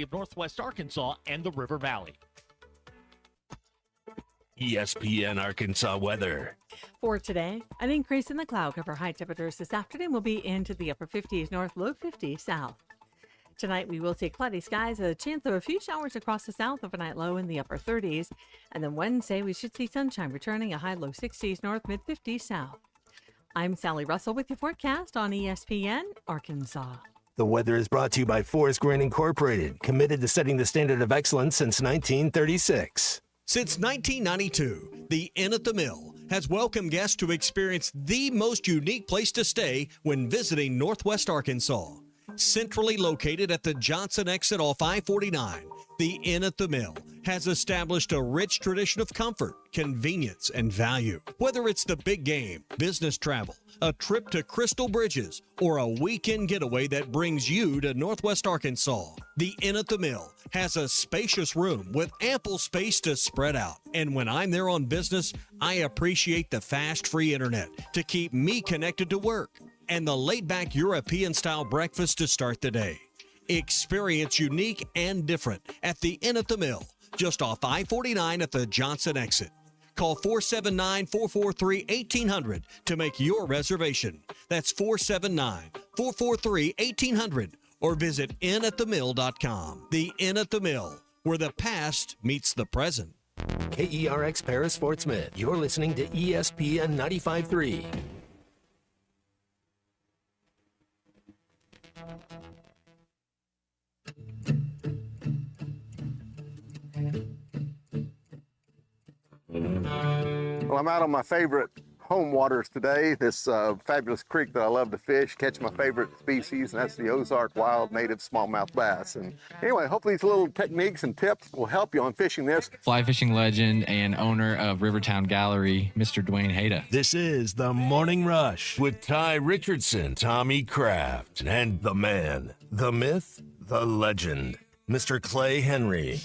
of Northwest Arkansas and the River Valley. ESPN Arkansas weather. For today, an increase in the cloud cover. High temperatures this afternoon will be into the upper 50s north, low 50s south. Tonight, we will see cloudy skies, a chance of a few showers across the south, overnight low in the upper 30s. And then Wednesday, we should see sunshine returning, a high low 60s north, mid 50s south. I'm Sally Russell with your forecast on ESPN Arkansas. The weather is brought to you by Forest Grain Incorporated, committed to setting the standard of excellence since 1936. Since 1992, the Inn at the Mill has welcomed guests to experience the most unique place to stay when visiting Northwest Arkansas. Centrally located at the Johnson exit off I-49, the Inn at the Mill has established a rich tradition of comfort, convenience, and value. Whether it's the big game, business travel, a trip to Crystal Bridges, or a weekend getaway that brings you to Northwest Arkansas, the Inn at the Mill has a spacious room with ample space to spread out. And when I'm there on business, I appreciate the fast, free internet to keep me connected to work and the laid-back European-style breakfast to start the day. Experience unique and different at the Inn at the Mill, just off I-49 at the Johnson exit. Call 479-443-1800 to make your reservation. That's 479-443-1800 or visit innatthemill.com. The Inn at the Mill, where the past meets the present. KERX Paris Fort Smith. You're listening to ESPN 95.3. Well, I'm out on my favorite home waters today, this fabulous creek that I love to fish, catch my favorite species, and that's the Ozark Wild Native Smallmouth Bass. And anyway, hopefully these little techniques and tips will help you on fishing this. Fly fishing legend and owner of Rivertown Gallery, Mr. Dwayne Hayda. This is the Morning Rush with Ty Richardson, Tommy Kraft, and the man, the myth, the legend, Mr. Clay Henry.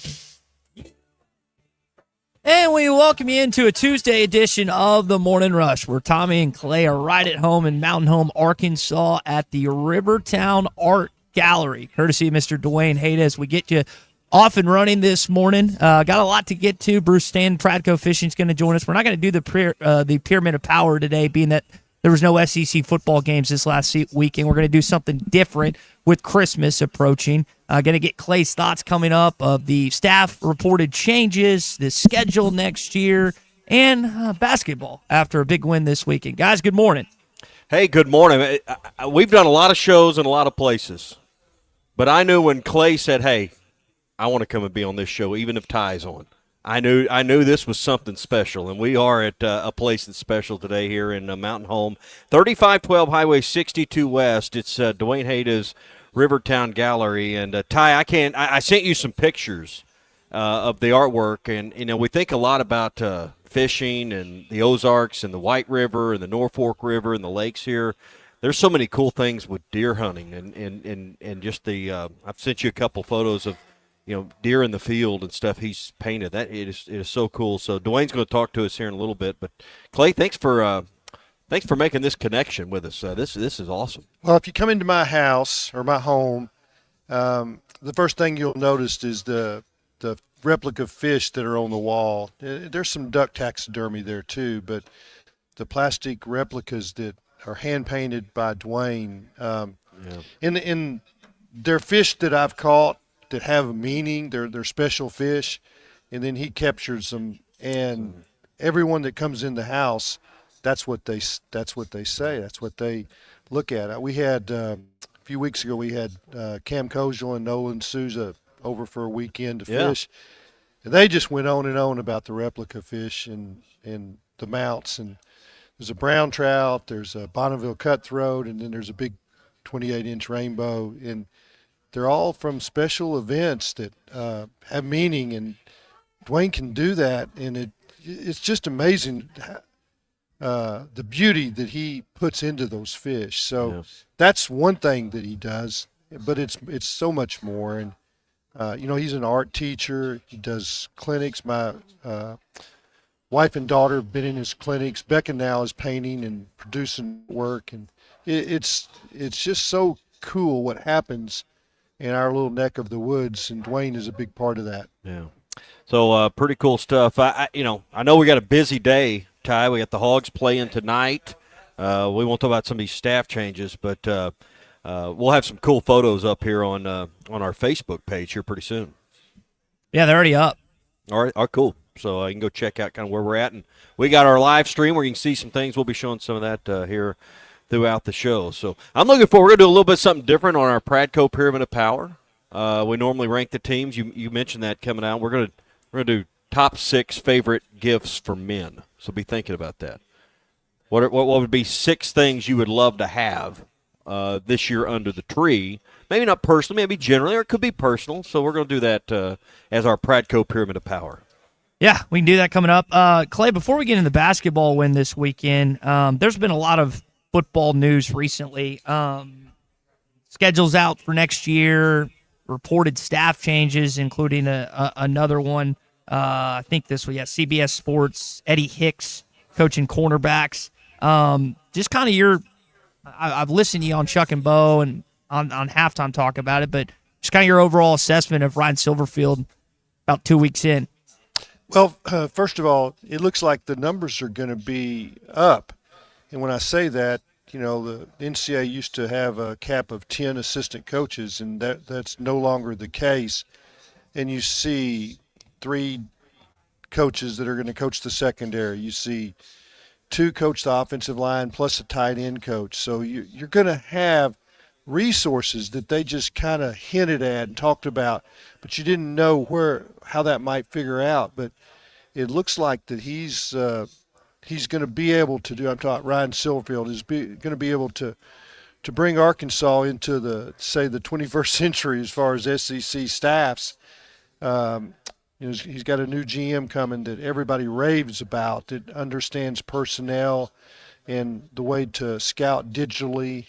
And we welcome you into a Tuesday edition of the Morning Rush, where Tommy and Clay are right at home in Mountain Home, Arkansas at the Rivertown Art Gallery, courtesy of Mr. Dwayne Hayda, as we get you off and running this morning. Got a lot to get to. Bruce Stan, Pradco Fishing, is going to join us. We're not going to do the Pyramid of Power today, being that there was no SEC football games this last weekend. We're going to do something different with Christmas approaching. Going to get Clay's thoughts coming up of the staff reported changes, the schedule next year, and basketball after a big win this weekend. Guys, good morning. Hey, good morning. We've done a lot of shows in a lot of places, but I knew when Clay said, hey, I want to come and be on this show, even if Ty's on. I knew this was something special, and we are at a place that's special today here in Mountain Home. 3512 Highway 62 West. It's Dwayne Hayda's Rivertown Gallery. And, Ty, I sent you some pictures of the artwork, and, we think a lot about fishing and the Ozarks and the White River and the Norfolk River and the lakes here. There's so many cool things with deer hunting and just the I've sent you a couple photos of deer in the field and stuff he's painted. That it is so cool. So Dwayne's going to talk to us here in a little bit. But Clay, thanks for making this connection with us. This is awesome. Well, if you come into my house or my home, the first thing you'll notice is the replica fish that are on the wall. There's some duck taxidermy there too, but the plastic replicas that are hand painted by Dwayne. In they're fish that I've caught that have a meaning. They're special fish, and then he captures them. And everyone that comes in the house, that's what they say. That's what they look at. We had a few weeks ago. We had Cam Kozel and Nolan Souza over for a weekend to fish, and they just went on and on about the replica fish and the mounts. And there's a brown trout, there's a Bonneville cutthroat, and then there's a big 28-inch rainbow. And they're all from special events that have meaning, and Dwayne can do that, and it's just amazing the beauty that he puts into those fish. So that's one thing that he does, but it's so much more. And he's an art teacher. He does clinics. My wife and daughter have been in his clinics. Becca now is painting and producing work, and it's just so cool what happens in our little neck of the woods, and Dwayne is a big part of that. Yeah. So pretty cool stuff. I know we got a busy day, Ty. We got the Hogs playing tonight. We won't talk about some of these staff changes, but we'll have some cool photos up here on our Facebook page here pretty soon. Yeah, they're already up. All right, cool. So you can go check out kind of where we're at, and we got our live stream where you can see some things. We'll be showing some of that here throughout the show. So I'm looking forward. We're going to do a little bit something different on our Pradco Pyramid of Power. We normally rank the teams. You mentioned that coming out. We're going to do top 6 favorite gifts for men. So be thinking about that. What would be 6 things you would love to have this year under the tree? Maybe not personally, maybe generally, or it could be personal. So we're going to do that as our Pradco Pyramid of Power. Yeah, we can do that coming up. Clay, before we get into the basketball win this weekend, there's been a lot of football news recently. Schedules out for next year, reported staff changes, including another one. I think this was, CBS Sports, Eddie Hicks coaching cornerbacks. Just kind of I've listened to you on Chuck and Bo and on Halftime talk about it, but just kind of your overall assessment of Ryan Silverfield about 2 weeks in. Well, first of all, it looks like the numbers are going to be up. And when I say that, the NCAA used to have a cap of 10 assistant coaches, and that's no longer the case. And you see 3 coaches that are going to coach the secondary. You see 2 coach the offensive line plus a tight end coach. So you're going to have resources that they just kind of hinted at and talked about, but you didn't know how that might figure out. But it looks like that he's going to be able to do. I'm talking Ryan Silverfield is going to be able to bring Arkansas into the 21st century as far as SEC staffs. He's got a new GM coming that everybody raves about, that understands personnel and the way to scout digitally.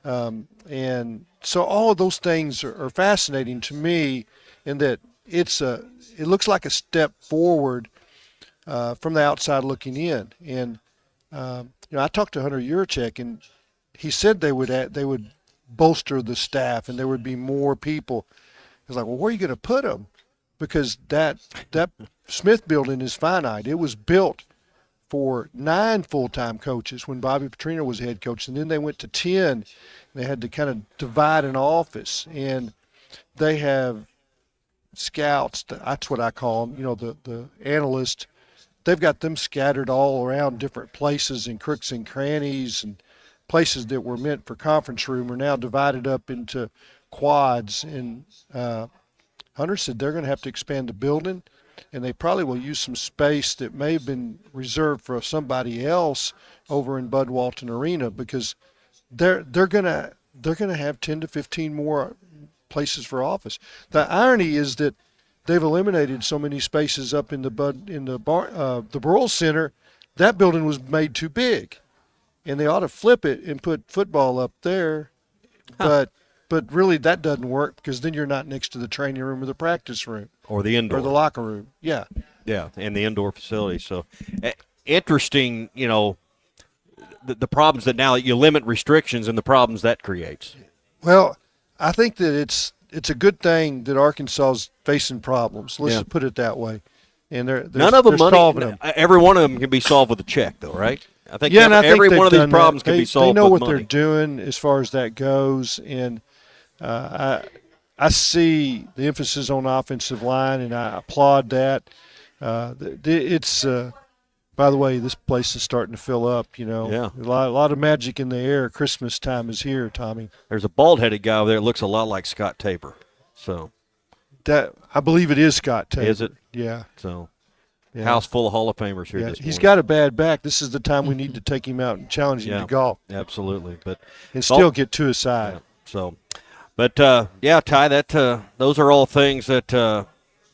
And so all of those things are fascinating to me, in that it looks like a step forward from the outside looking in. And I talked to Hunter Yurchek, and he said they would bolster the staff and there would be more people. I was like, well, where are you going to put them? Because that Smith building is finite. It was built for 9 full-time coaches when Bobby Petrino was head coach, and then they went to 10. They had to kind of divide an office, and they have scouts. That's what I call them. The analysts. They've got them scattered all around different places and crooks and crannies, and places that were meant for conference room are now divided up into quads. And Hunter said they're going to have to expand the building, and they probably will use some space that may have been reserved for somebody else over in Bud Walton Arena, because they're going to have 10 to 15 more places for office. The irony is that they've eliminated so many spaces up in the Burrell Center. That building was made too big, and they ought to flip it and put football up there. But really, that doesn't work, because then you're not next to the training room or the practice room. Or the indoor. Or the locker room, yeah. Yeah, and the indoor facility. So interesting, the problems that now you limit restrictions and the problems that creates. Well, I think that it's a good thing that Arkansas is facing problems. Let's just put it that way. And none of them solving them. Every one of them can be solved with a check, though, right? I think every one of these problems can be solved with money. They know what they're doing as far as that goes, and I see the emphasis on offensive line, and I applaud that. It's by the way, this place is starting to fill up. Yeah. A lot of magic in the air. Christmas time is here, Tommy. There's a bald-headed guy over there that looks a lot like Scott Tabor. So that, I believe it is Scott Tabor. Is it? Yeah. So house full of Hall of Famers here. This he's morning. got a bad back. This is the time we need to take him out and challenge him to golf. Absolutely, and still get to his side. Yeah, so. But, Ty, those are all things that,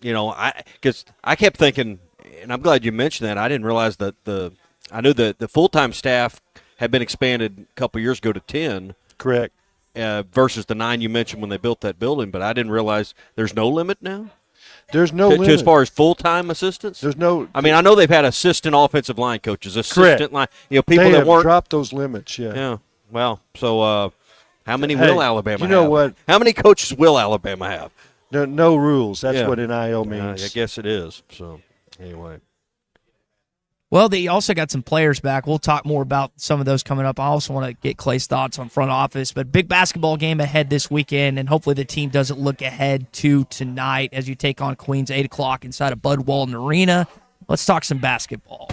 because I kept thinking, and I'm glad you mentioned that. I didn't realize that I knew that the full-time staff had been expanded a couple years ago to 10. Correct. Versus the 9 you mentioned when they built that building. But I didn't realize there's no limit now? There's no limit. As far as full-time assistants? There's no. I mean, I know they've had assistant offensive line coaches, assistant correct. line, people they that have weren't. Dropped those limits, yeah. Yeah, well, so How many will Alabama have? You know what? How many coaches will Alabama have? No rules. That's what NIL means. I guess it is. So, anyway. Well, they also got some players back. We'll talk more about some of those coming up. I also want to get Clay's thoughts on front office. But big basketball game ahead this weekend, and hopefully the team doesn't look ahead to tonight as you take on Queens 8 o'clock inside of Bud Walton Arena. Let's talk some basketball.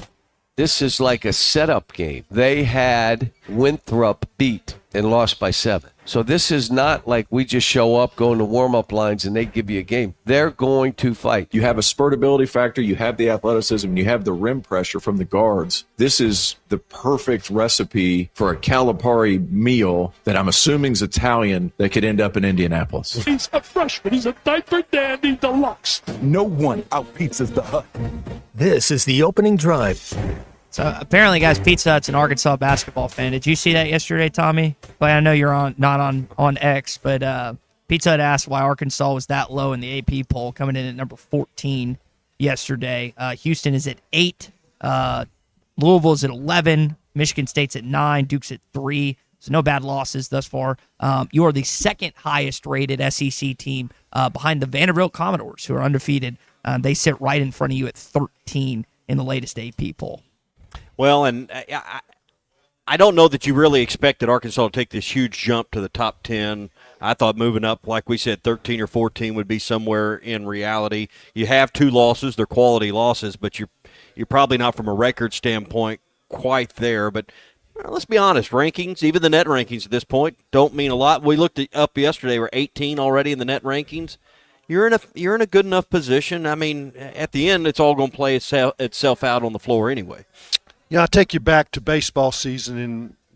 This is like a setup game. They had Winthrop beat and lost by 7. So this is not like we just show up, go into warm-up lines, and they give you a game. They're going to fight. You have a spurtability factor, you have the athleticism, and you have the rim pressure from the guards. This is the perfect recipe for a Calipari meal that I'm assuming is Italian that could end up in Indianapolis. He's a freshman. He's a diaper dandy deluxe. No one out-pizzas the Hut. This is the opening drive. So apparently, guys, Pizza Hut's an Arkansas basketball fan. Did you see that yesterday, Tommy? But I know you're not on X, but Pizza Hut asked why Arkansas was that low in the AP poll, coming in at number 14 yesterday. Houston is at 8. Louisville's at 11. Michigan State's at 9. Duke's at 3. So no bad losses thus far. You are the second highest rated SEC team behind the Vanderbilt Commodores, who are undefeated. They sit right in front of you at 13 in the latest AP poll. Well, and I don't know that you really expected Arkansas to take this huge jump to the top 10. I thought moving up, like we said, 13 or 14 would be somewhere in reality. You have 2 losses. They're quality losses, but you're probably not from a record standpoint quite there. But let's be honest, rankings, even the net rankings at this point, don't mean a lot. We looked up yesterday. We're 18 already in the net rankings. You're in a good enough position. I mean, at the end, it's all going to play itself out on the floor anyway. I'll take you back to baseball season,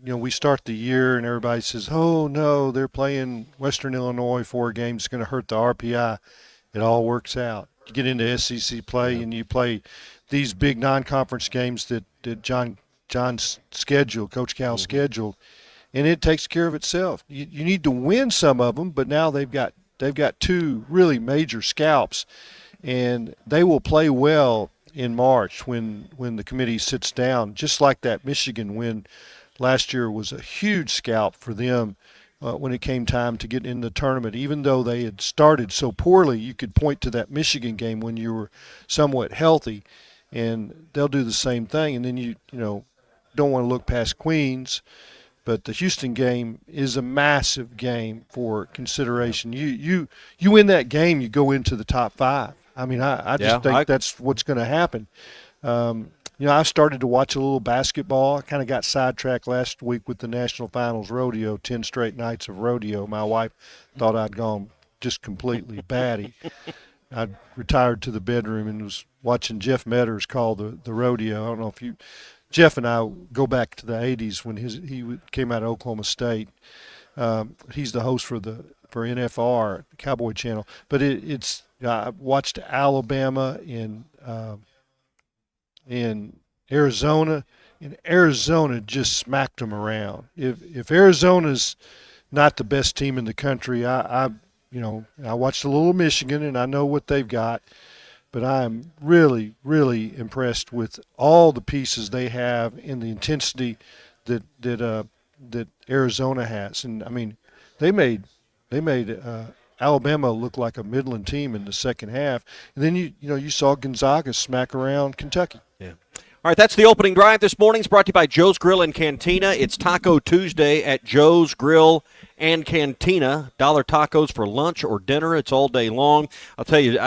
and we start the year, and everybody says, "Oh no, they're playing Western Illinois 4 games. It's going to hurt the RPI." It all works out. You get into SEC play, and you play these big non-conference games that John's scheduled, Coach Cal's scheduled, and it takes care of itself. You need to win some of them, but now they've got 2 really major scalps, and they will play well in March when the committee sits down, just like that Michigan win last year was a huge scalp for them when it came time to get in the tournament. Even though they had started so poorly, you could point to that Michigan game when you were somewhat healthy, and they'll do the same thing. And then you don't want to look past Queens, but the Houston game is a massive game for consideration. You win that game, you go into the top 5. I mean, I just think that's what's going to happen. I've started to watch a little basketball. I kind of got sidetracked last week with the National Finals rodeo, 10 straight nights of rodeo. My wife thought I'd gone just completely batty. I retired to the bedroom and was watching Jeff Metters call the rodeo. I don't know if Jeff and I go back to the 80s when he came out of Oklahoma State. He's the host for NFR, Cowboy Channel. But I watched Alabama in Arizona, and Arizona just smacked them around. If Arizona's not the best team in the country, I watched a little Michigan, and I know what they've got, but I'm really, really impressed with all the pieces they have and the intensity that Arizona has. And I mean, they made Alabama looked like a Midland team in the second half. And then you saw Gonzaga smack around Kentucky. Yeah. All right, that's the opening drive this morning. It's brought to you by Joe's Grill and Cantina. It's Taco Tuesday at Joe's Grill and Cantina. $1 tacos for lunch or dinner. It's all day long. I'll tell you,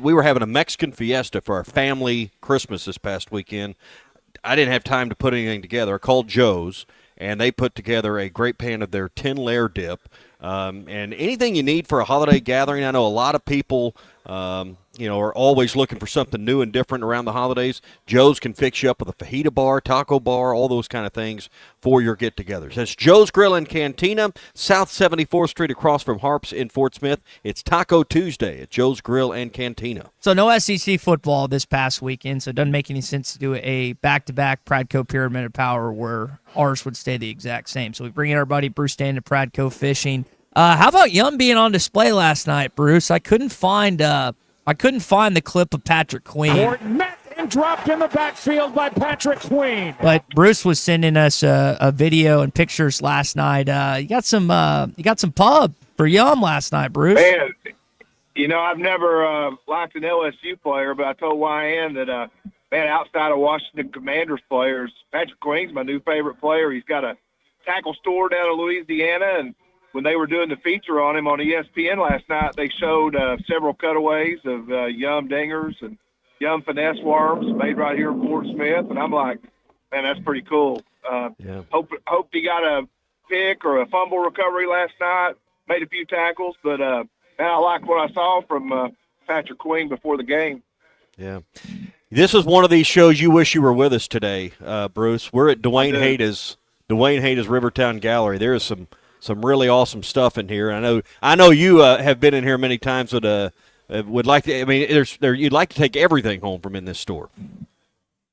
we were having a Mexican fiesta for our family Christmas this past weekend. I didn't have time to put anything together. I called Joe's, and they put together a great pan of their 10-layer dip. And anything you need for a holiday gathering. I know a lot of people, are always looking for something new and different around the holidays. Joe's can fix you up with a fajita bar, taco bar, all those kind of things for your get-togethers. That's Joe's Grill and Cantina, South 74th Street across from Harps in Fort Smith. It's Taco Tuesday at Joe's Grill and Cantina. So no SEC football this past weekend, so it doesn't make any sense to do a back-to-back Pradco Pyramid of Power where ours would stay the exact same. So we bring in our buddy Bruce Stan to Pradco Fishing. How about Yum being on display last night, Bruce? I couldn't find the clip of Patrick Queen. And dropped in the backfield by Patrick Queen. But Bruce was sending us a video and pictures last night. You got some pub for Yum last night, Bruce. Man, I've never liked an LSU player, but I told YN that, man, outside of Washington Commanders players, Patrick Queen's my new favorite player. He's got a tackle store down in Louisiana, and when they were doing the feature on him on ESPN last night, they showed several cutaways of Yum dingers and Yum finesse worms made right here in Fort Smith, and I'm like, man, that's pretty cool. Hope he got a pick or a fumble recovery last night, made a few tackles, but man, I like what I saw from Patrick Queen before the game. Yeah. This is one of these shows you wish you were with us today, Bruce. We're at Dwayne Hayda's Rivertown Gallery. There is some really awesome stuff in here. I know you have been in here many times, but would like to. I mean, you'd like to take everything home from in this store.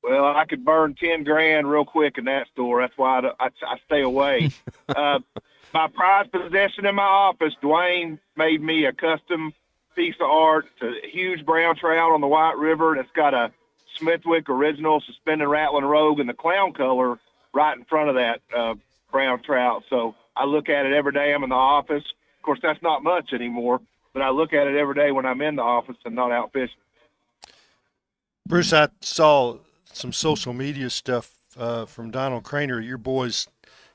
Well, I could burn $10,000 real quick in that store. That's why I stay away. My prized possession in my office, Dwayne made me a custom piece of art. It's a huge brown trout on the White River, and it's got a Smithwick original suspended rattling rogue in the clown color right in front of that brown trout. So I look at it every day I'm in the office. Of course, that's not much anymore, but I look at it every day when I'm in the office and not out fishing. Bruce, I saw some social media stuff from Donald Craner. Your boys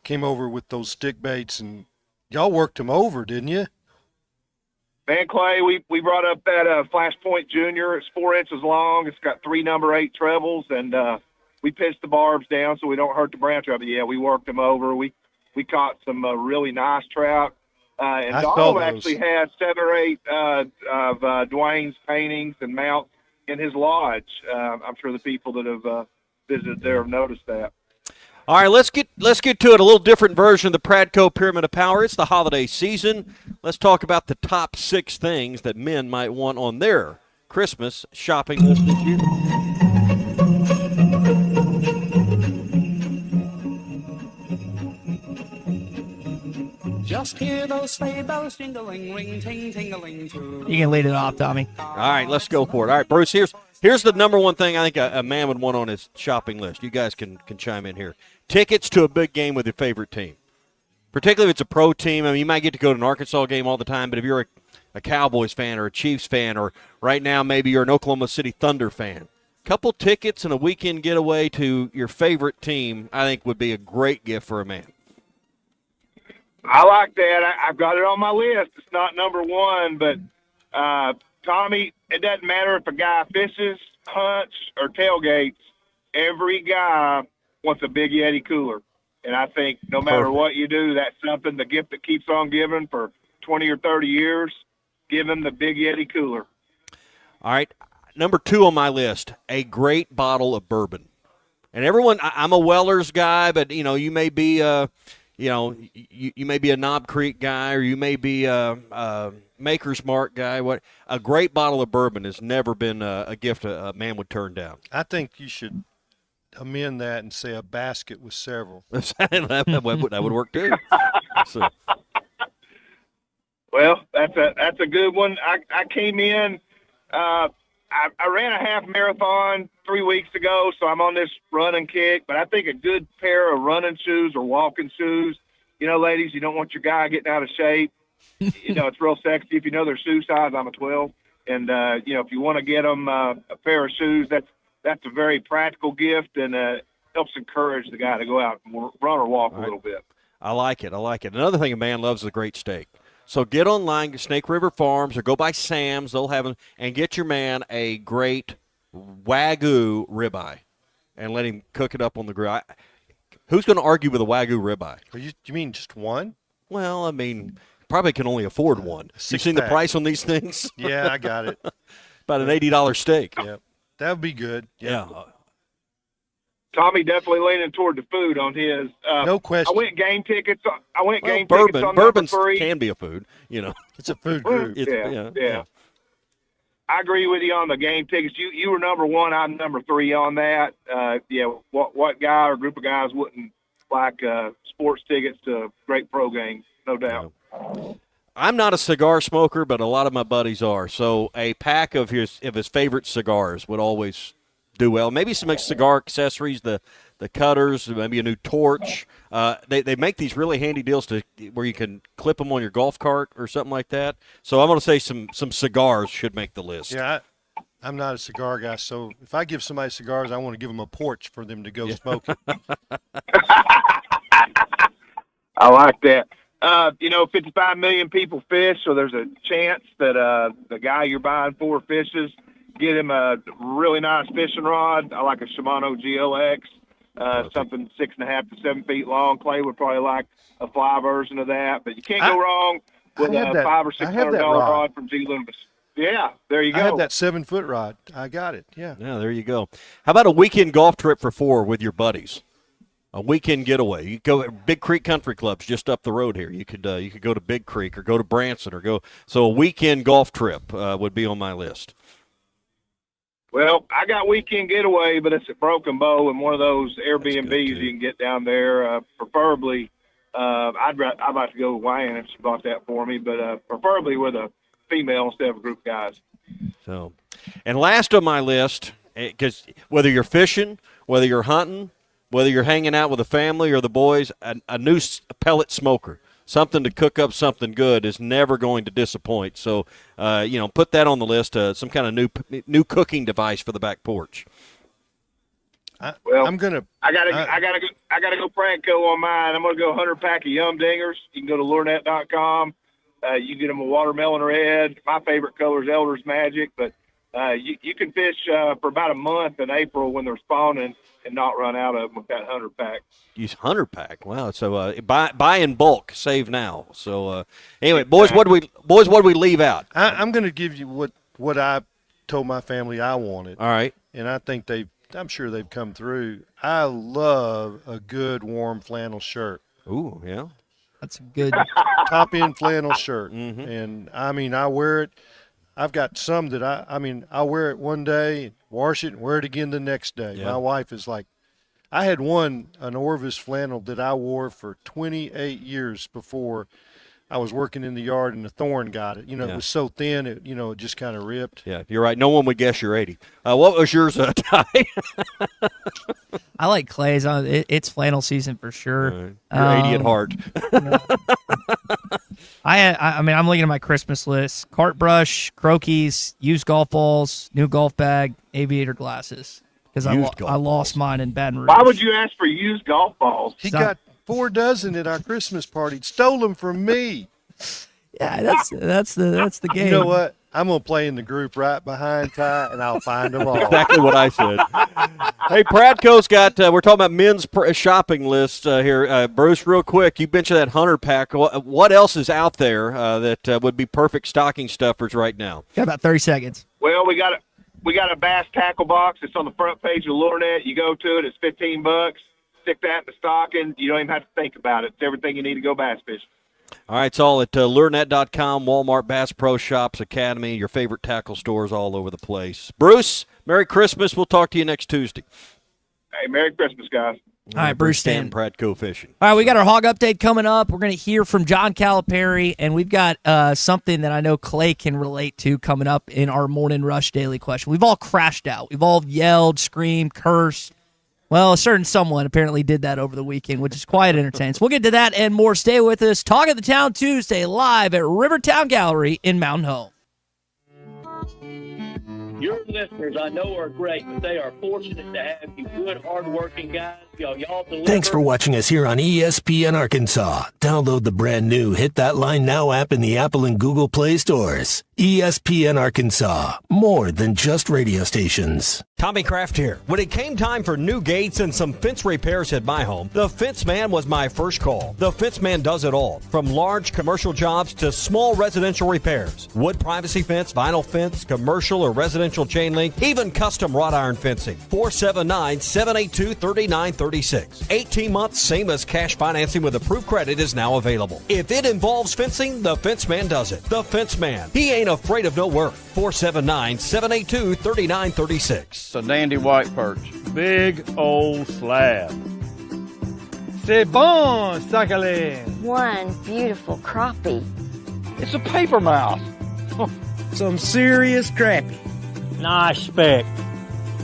came over with those stick baits, and y'all worked them over, didn't you? Man, Clay, we brought up that Flashpoint Junior. It's 4 inches long. It's got 3 number 8 trebles, and we pitched the barbs down so we don't hurt the brown trout. But, yeah, we worked them over. We caught some really nice trout. And Donald actually had 7 or 8 of Dwayne's paintings and mounts in his lodge. I'm sure the people that have visited there have noticed that. All right, let's get to it. A little different version of the Pradco Pyramid of Power. It's the holiday season. Let's talk about the top 6 things that men might want on their Christmas shopping list this year. Just hear those sleigh bells jingling, ring, ting, tingling too. You can lead it off, Tommy. All right, let's go for it. All right, Bruce, here's the number one thing I think a man would want on his shopping list. You guys can chime in here. Tickets to a big game with your favorite team, particularly if it's a pro team. I mean, you might get to go to an Arkansas game all the time, but if you're a Cowboys fan or a Chiefs fan, or right now maybe you're an Oklahoma City Thunder fan, couple tickets and a weekend getaway to your favorite team, I think would be a great gift for a man. I like that. I've got it on my list. It's not number one, but Tommy, it doesn't matter if a guy fishes, hunts, or tailgates. Every guy wants a Big Yeti cooler. And I think no matter what you do, that's something, the gift that keeps on giving for 20 or 30 years, give him the Big Yeti cooler. All right. Number 2 on my list, a great bottle of bourbon. And everyone, I'm a Weller's guy, but, you may be you may be a Knob Creek guy, or you may be a Maker's Mark guy. A great bottle of bourbon has never been a gift a man would turn down. I think you should amend that and say a basket with several. that would work too. So. Well, that's a good one. I came in. I ran a half marathon 3 weeks ago, so I'm on this running kick. But I think a good pair of running shoes or walking shoes, ladies, you don't want your guy getting out of shape. It's real sexy if you know their shoe size. I'm a 12. And, if you want to get them a pair of shoes, that's a very practical gift, and helps encourage the guy to go out and run or walk a little bit. I like it. Another thing a man loves is a great steak. So get online, get Snake River Farms, or go by Sam's. They'll have them, and get your man a great Wagyu ribeye, and let him cook it up on the grill. Who's going to argue with a Wagyu ribeye? You mean just one? Well, I mean, probably can only afford one. You've seen the price on these things? Yeah, I got it. About an $80 steak. Yep. That would be good. Yeah. Tommy definitely leaning toward the food on his. No question. I went game tickets. Tickets on bourbon number 3. can be a food. It's a food group. Yeah. I agree with you on the game tickets. You were number 1. I'm number 3 on that. What guy or group of guys wouldn't like sports tickets to great pro games? No doubt. I'm not a cigar smoker, but a lot of my buddies are. So a pack of his favorite cigars would always do well. Maybe some cigar accessories, the cutters, maybe a new torch. They make these really handy deals where you can clip them on your golf cart or something like that. So I'm going to say some cigars should make the list. Yeah, I'm not a cigar guy, so if I give somebody cigars, I want to give them a porch for them to go smoke it. I like that. 55 million people fish, so there's a chance that the guy you're buying for fishes. Get him a really nice fishing rod. I like a Shimano GLX, something 6.5 to 7 feet long. Clay would probably like a fly version of that, but you can't go wrong with a $500 or $600 rod from G. Loomis. Yeah, there you go. I have that 7-foot rod. I got it. Yeah. Yeah, there you go. How about a weekend golf trip for 4 with your buddies? A weekend getaway. You go Big Creek Country Club's just up the road here. You could go to Big Creek or go to Branson or go. So a weekend golf trip would be on my list. Well, I got weekend getaway, but it's at Broken Bow and one of those Airbnbs you can get down there. Preferably, I'd like to go with Wayne if she bought that for me, but preferably with a female instead of a group of guys. So, and last on my list, because whether you're fishing, whether you're hunting, whether you're hanging out with the family or the boys, a new pellet smoker, something to cook up something good is never going to disappoint. So, put that on the list. Some kind of new cooking device for the back porch. I gotta go Pranko on mine. I'm gonna go 100 pack of Yum Dingers. You can go to lurenet.com. You can get them a watermelon red. My favorite color is Elder's Magic, but you can fish for about a month in April when they're spawning and not run out of them with that 100 pack. Use 100 pack. Wow. So buy in bulk, save now. So anyway, boys, what do we leave out? I'm going to give you what I told my family I wanted. All right. And I think I'm sure they've come through. I love a good warm flannel shirt. Ooh, yeah. That's a good top end flannel shirt. Mm-hmm. And I wear it. I've got some that I'll wear it one day, wash it, and wear it again the next day. Yeah. My wife is like, I had an Orvis flannel that I wore for 28 years before I was working in the yard and the thorn got it. It was so thin, it just kind of ripped. Yeah, you're right. No one would guess you're 80. What was yours, Ty? I like Clay's. It's flannel season for sure. You're 80 at heart. I'm looking at my Christmas list: cart brush, croquis, used golf balls, new golf bag, aviator glasses. Because I lost mine in Baton Rouge. Why would you ask for used golf balls? He got 4 dozen at our Christmas party. Stole them from me. Yeah, that's the game. You know what? I'm going to play in the group right behind Ty, and I'll find them all. Exactly what I said. Hey, Pradco's got, we're talking about men's shopping lists here. Bruce, real quick, you mentioned that 100 pack. What else is out there that would be perfect stocking stuffers right now? Got about 30 seconds. Well, we got a bass tackle box. It's on the front page of LureNet. You go to it. It's $15. Stick that in the stocking. You don't even have to think about it. It's everything you need to go bass fishing. All right, it's all at lurenet.com, Walmart, Bass Pro Shops, Academy, your favorite tackle stores all over the place. Bruce, Merry Christmas. We'll talk to you next Tuesday. Hey, Merry Christmas, guys. All right, Bruce Stan. Pradco Fishing. All right, we got our hog update coming up. We're going to hear from John Calipari, and we've got something that I know Clay can relate to coming up in our Morning Rush Daily Question. We've all crashed out. We've all yelled, screamed, cursed. Well, a certain someone apparently did that over the weekend, which is quite entertaining. So we'll get to that and more. Stay with us. Talk of the Town Tuesday live at Rivertown Gallery in Mountain Home. Your listeners, I know, are great, but they are fortunate to have you good, hard-working guys. Y'all deliver. Thanks for watching us here on ESPN Arkansas. Download the brand new Hit That Line Now app in the Apple and Google Play stores. ESPN Arkansas, more than just radio stations. Tommy Kraft here. When it came time for new gates and some fence repairs at my home, the Fence Man was my first call. The Fence Man does it all, from large commercial jobs to small residential repairs. Wood privacy fence, vinyl fence, commercial or residential chain link, even custom wrought iron fencing. 479-782-3936. 18 months, same as cash financing with approved credit is now available. If it involves fencing, the Fence Man does it. The Fence Man. He ain't afraid of no work. 479-782-3936. It's a dandy white perch. Big old slab. C'est bon, sacalé. One beautiful crappie. It's a paper mouth. Some serious crappie. Nice speck.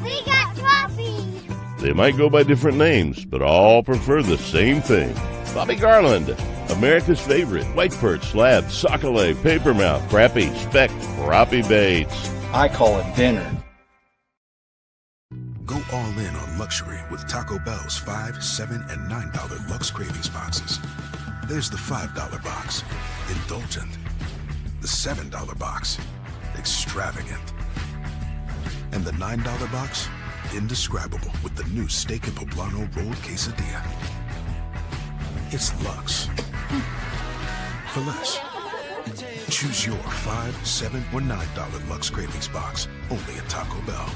We got 12 They might go by different names, but all prefer the same thing. Bobby Garland, America's favorite, white perch, slab, sockeye, papermouth, crappie, speck, crappie baits. I call it dinner. Go all in on luxury with Taco Bell's $5, $7, and $9 Lux Cravings boxes. There's the $5 box, indulgent. The $7 box, extravagant. And the $9 box, indescribable with the new steak and poblano rolled quesadilla. It's luxe for less. Choose your $5, $7, or $9 Lux Cravings box only at Taco Bell.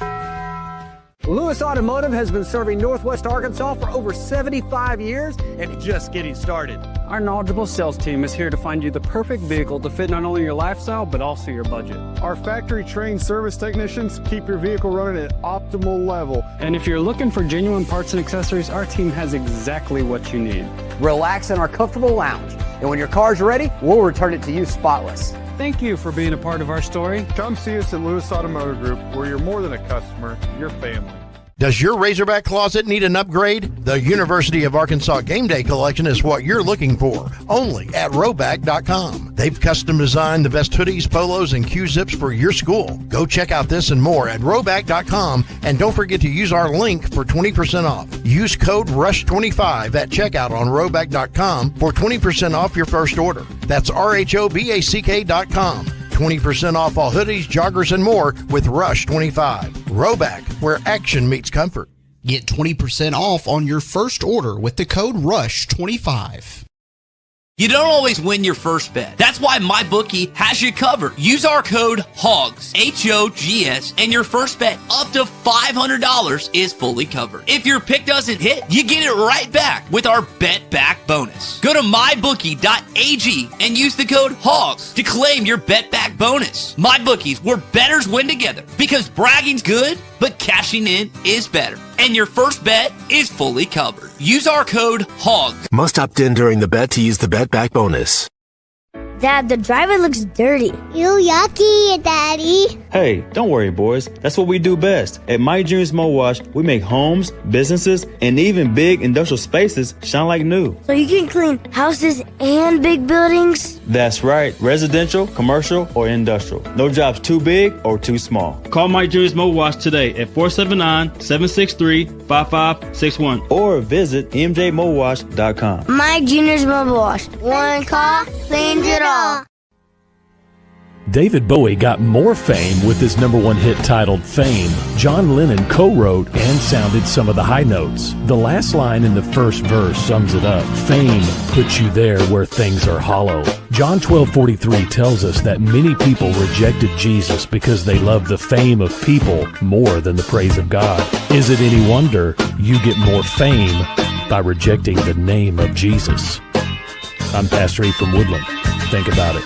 Lewis Automotive has been serving Northwest Arkansas for over 75 years and just getting started. Our knowledgeable sales team is here to find you the perfect vehicle to fit not only your lifestyle, but also your budget. Our factory-trained service technicians keep your vehicle running at optimal level. And if you're looking for genuine parts and accessories, our team has exactly what you need. Relax in our comfortable lounge, and when your car's ready, we'll return it to you spotless. Thank you for being a part of our story. Come see us at Lewis Automotive Group, where you're more than a customer, you're family. Does your Razorback closet need an upgrade? The University of Arkansas Game Day Collection is what you're looking for, only at Roback.com. They've custom designed the best hoodies, polos, and Q-zips for your school. Go check out this and more at Roback.com, and don't forget to use our link for 20% off. Use code RUSH25 at checkout on Roback.com for 20% off your first order. That's RHOBACK.com. 20% off all hoodies, joggers, and more with Rush 25. Roback, where action meets comfort. Get 20% off on your first order with the code RUSH25. You don't always win your first bet. That's why MyBookie has you covered. Use our code HOGS, HOGS, and your first bet up to $500 is fully covered. If your pick doesn't hit, you get it right back with our Bet Back bonus. Go to mybookie.ag and use the code HOGS to claim your Bet Back bonus. MyBookie's where bettors win together because bragging's good, but cashing in is better. And your first bet is fully covered. Use our code HOGS. Must opt in during the bet to use the Bet Back bonus. Dad, the driver looks dirty. You yucky, Daddy. Hey, don't worry, boys. That's what we do best. At My Dreams Mo Wash, we make homes, businesses, and even big industrial spaces shine like new. So you can clean houses and big buildings? That's right. Residential, commercial, or industrial. No job's too big or too small. Call My Dreams Mo Wash today at 479-763-5561 or visit mjmowash.com. My Junior's Mobile Wash. One call cleans it all. David Bowie got more fame with his #1 hit titled Fame. John Lennon co-wrote and sounded some of the high notes. The last line in the first verse sums it up. Fame puts you there where things are hollow. John 12:43 tells us that many people rejected Jesus because they loved the fame of people more than the praise of God. Is it any wonder you get more fame by rejecting the name of Jesus? I'm Pastor E from Woodland. Think about it.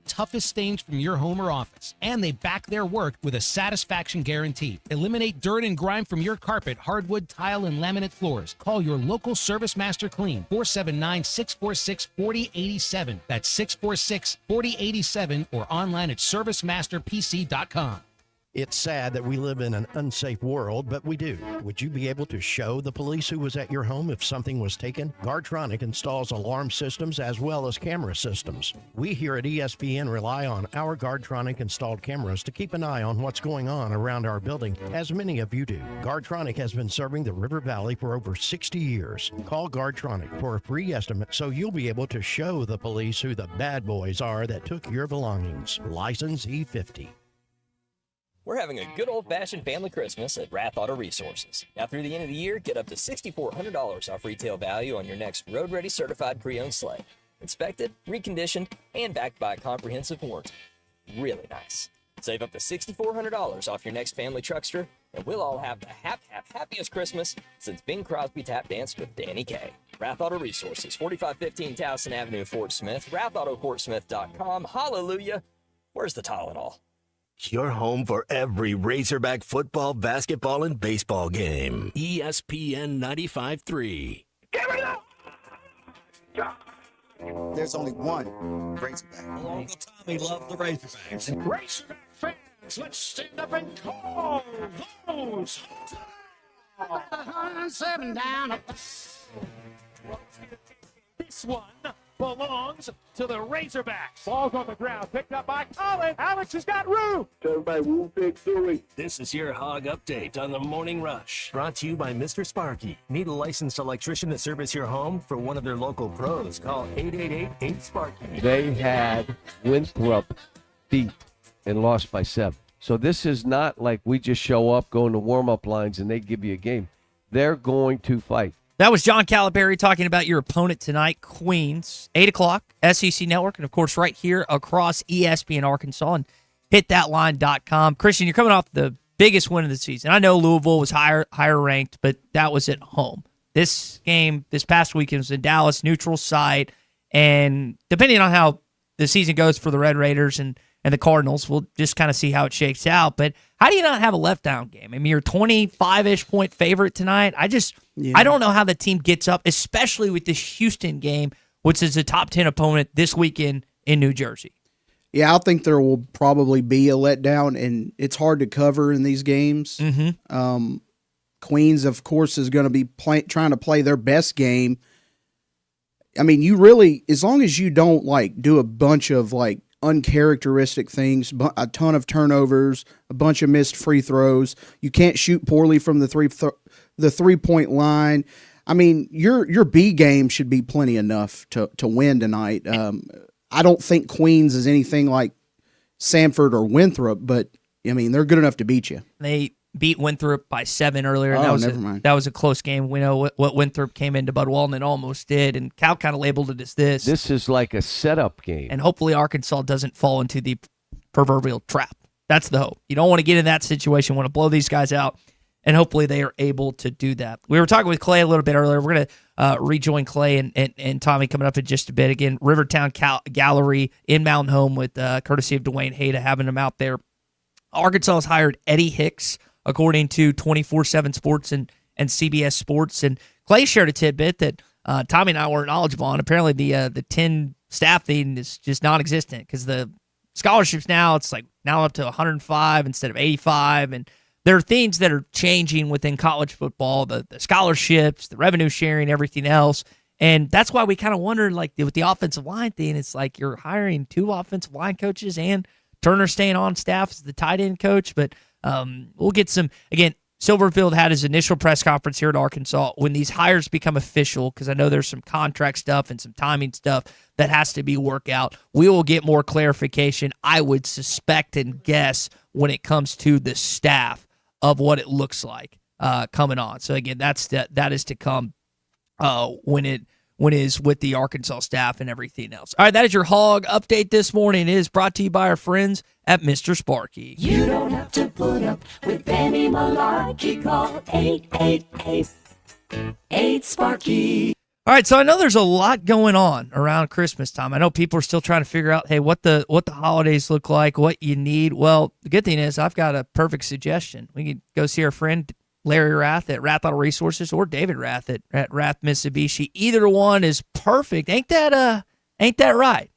Toughest stains from your home or office, and they back their work with a satisfaction guarantee. Eliminate dirt and grime from your carpet, hardwood, tile, and laminate floors. Call your local Service Master Clean, 479-646-4087. That's 646-4087 or online at servicemasterpc.com. It's sad that we live in an unsafe world, but we do. Would you be able to show the police who was at your home if something was taken? Guardtronic installs alarm systems as well as camera systems. We here at ESPN rely on our Guardtronic installed cameras to keep an eye on what's going on around our building, as many of you do. Guardtronic has been serving the River Valley for over 60 years. Call Guardtronic for a free estimate so you'll be able to show the police who the bad boys are that took your belongings. License E50. We're having a good old-fashioned family Christmas at Rath Auto Resources. Now through the end of the year, get up to $6,400 off retail value on your next road-ready certified pre-owned sleigh. Inspected, reconditioned, and backed by a comprehensive warranty. Really nice. Save up to $6,400 off your next family truckster, and we'll all have the happiest Christmas since Bing Crosby tap danced with Danny Kaye. Rath Auto Resources, 4515 Towson Avenue, Fort Smith, rathautofortsmith.com. Hallelujah. Where's the Tylenol? Your home for every Razorback football, basketball, and baseball game. ESPN 95.3. There's only one Razorback. Uncle Tommy loves the Razorbacks. Razorback fans, let's stand up and call those This one belongs to the Razorbacks. Ball's on the ground, picked up by Colin. Alex has got room. Everybody, woo big Suey. This is your Hog Update on the Morning Rush. Brought to you by Mr. Sparky. Need a licensed electrician to service your home? For one of their local pros, call 888-8-SPARKY. They had Winthrop beat and lost by 7. So this is not like we just show up, go into warm-up lines, and they give you a game. They're going to fight. That was John Calaberry talking about your opponent tonight, Queens, 8 o'clock, SEC Network, and, of course, right here across ESPN Arkansas and hitthatline.com. Christian, you're coming off the biggest win of the season. I know Louisville was higher ranked, but that was at home. This game this past weekend was in Dallas, neutral site, and depending on how the season goes for the Red Raiders and the Cardinals, we'll just kind of see how it shakes out. But how do you not have a letdown game? I mean, you're 25-ish point favorite tonight. I don't know how the team gets up, especially with this Houston game, which is a top 10 opponent this weekend in New Jersey. Yeah, I think there will probably be a letdown, and it's hard to cover in these games. Mm-hmm. Queens, of course, is going to be trying to play their best game. I mean, you really, as long as you don't do a bunch of uncharacteristic things, a ton of turnovers, a bunch of missed free throws. You can't shoot poorly from the 3-point line. I mean, your B game should be plenty enough to win tonight. I don't think Queens is anything like Samford or Winthrop, but I mean, they're good enough to beat you. They beat Winthrop by 7 earlier. Oh, never mind. That was a close game. We know what Winthrop came into Bud Walton and almost did, and Cal kind of labeled it as this. This is like a setup game. And hopefully Arkansas doesn't fall into the proverbial trap. That's the hope. You don't want to get in that situation. You want to blow these guys out, and hopefully they are able to do that. We were talking with Clay a little bit earlier. We're going to rejoin Clay and Tommy coming up in just a bit. Again, Rivertown Gallery in Mountain Home with courtesy of Dwayne Hayda having them out there. Arkansas has hired Eddie Hicks, according to 24/7 Sports and CBS Sports. And Clay shared a tidbit that Tommy and I weren't knowledgeable on. Apparently the 10 staff thing is just non-existent because the scholarships now, it's now up to 105 instead of 85. And there are things that are changing within college football, the scholarships, the revenue sharing, everything else. And that's why we kind of wondered, with the offensive line thing, it's like you're hiring 2 offensive line coaches and Turner staying on staff as the tight end coach. But we'll get some, again, Silverfield had his initial press conference here at Arkansas. When these hires become official, because I know there's some contract stuff and some timing stuff that has to be worked out, we will get more clarification, I would suspect and guess, when it comes to the staff of what it looks like coming on. So, again, that is to come when it is with the Arkansas staff and everything else. All right, that is your Hog Update this morning. It is brought to you by our friends at Mr. Sparky. You don't have to put up with any malarkey. Call 888-8-SPARKY. All right, so I know there's a lot going on around Christmas time. I know people are still trying to figure out, hey, what the holidays look like, what you need. Well, the good thing is I've got a perfect suggestion. We could go see our friend Larry Rath at Rath Auto Resources or David Rath at Rath Mitsubishi. Either one is perfect. Ain't that right?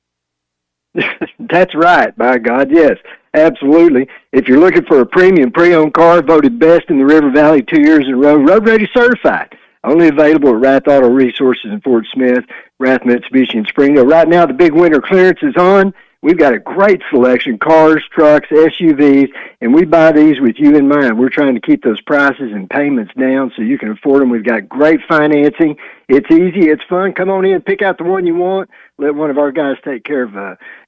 That's right, by God, yes, absolutely. If you're looking for a premium pre-owned car voted best in the River Valley 2 years in a row, road ready certified. Only available at Rath Auto Resources in Fort Smith, Rath Mitsubishi in Springdale. Right now, the big winter clearance is on. We've got a great selection, cars, trucks, SUVs, and we buy these with you in mind. We're trying to keep those prices and payments down so you can afford them. We've got great financing. It's easy. It's fun. Come on in, pick out the one you want. Let one of our guys take care of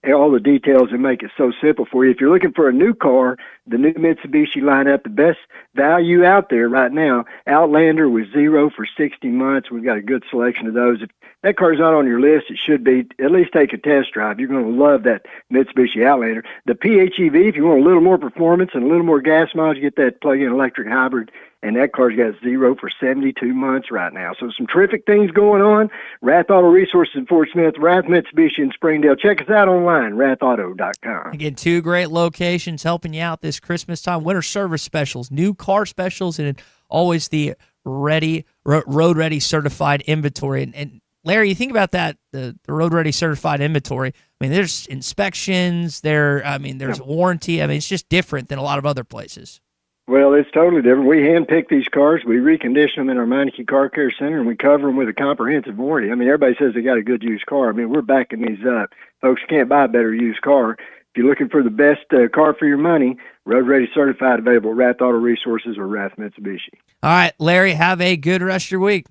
all the details and make it so simple for you. If you're looking for a new car, the new Mitsubishi lineup, the best value out there right now, Outlander with 0 for 60 months. We've got a good selection of those. If that car's not on your list, it should be. At least take a test drive. You're going to love that Mitsubishi Outlander. The PHEV, if you want a little more performance and a little more gas mileage, get that plug-in electric hybrid. And that car's got 0 for 72 months right now. So some terrific things going on. Rath Auto Resources in Fort Smith, Rath Mitsubishi in Springdale. Check us out online, rathauto.com. Again, 2 great locations helping you out this Christmas time. Winter service specials, new car specials, and always the road-ready certified inventory. And Larry, you think about that, the road-ready certified inventory. I mean, there's inspections. There's warranty. I mean, it's just different than a lot of other places. Well, it's totally different. We handpick these cars. We recondition them in our Meineke Car Care Center, and we cover them with a comprehensive warranty. I mean, everybody says they got a good used car. I mean, we're backing these up. Folks can't buy a better used car. If you're looking for the best car for your money, Road Ready Certified, available at Rath Auto Resources or Rath Mitsubishi. All right, Larry, have a good rest of your week.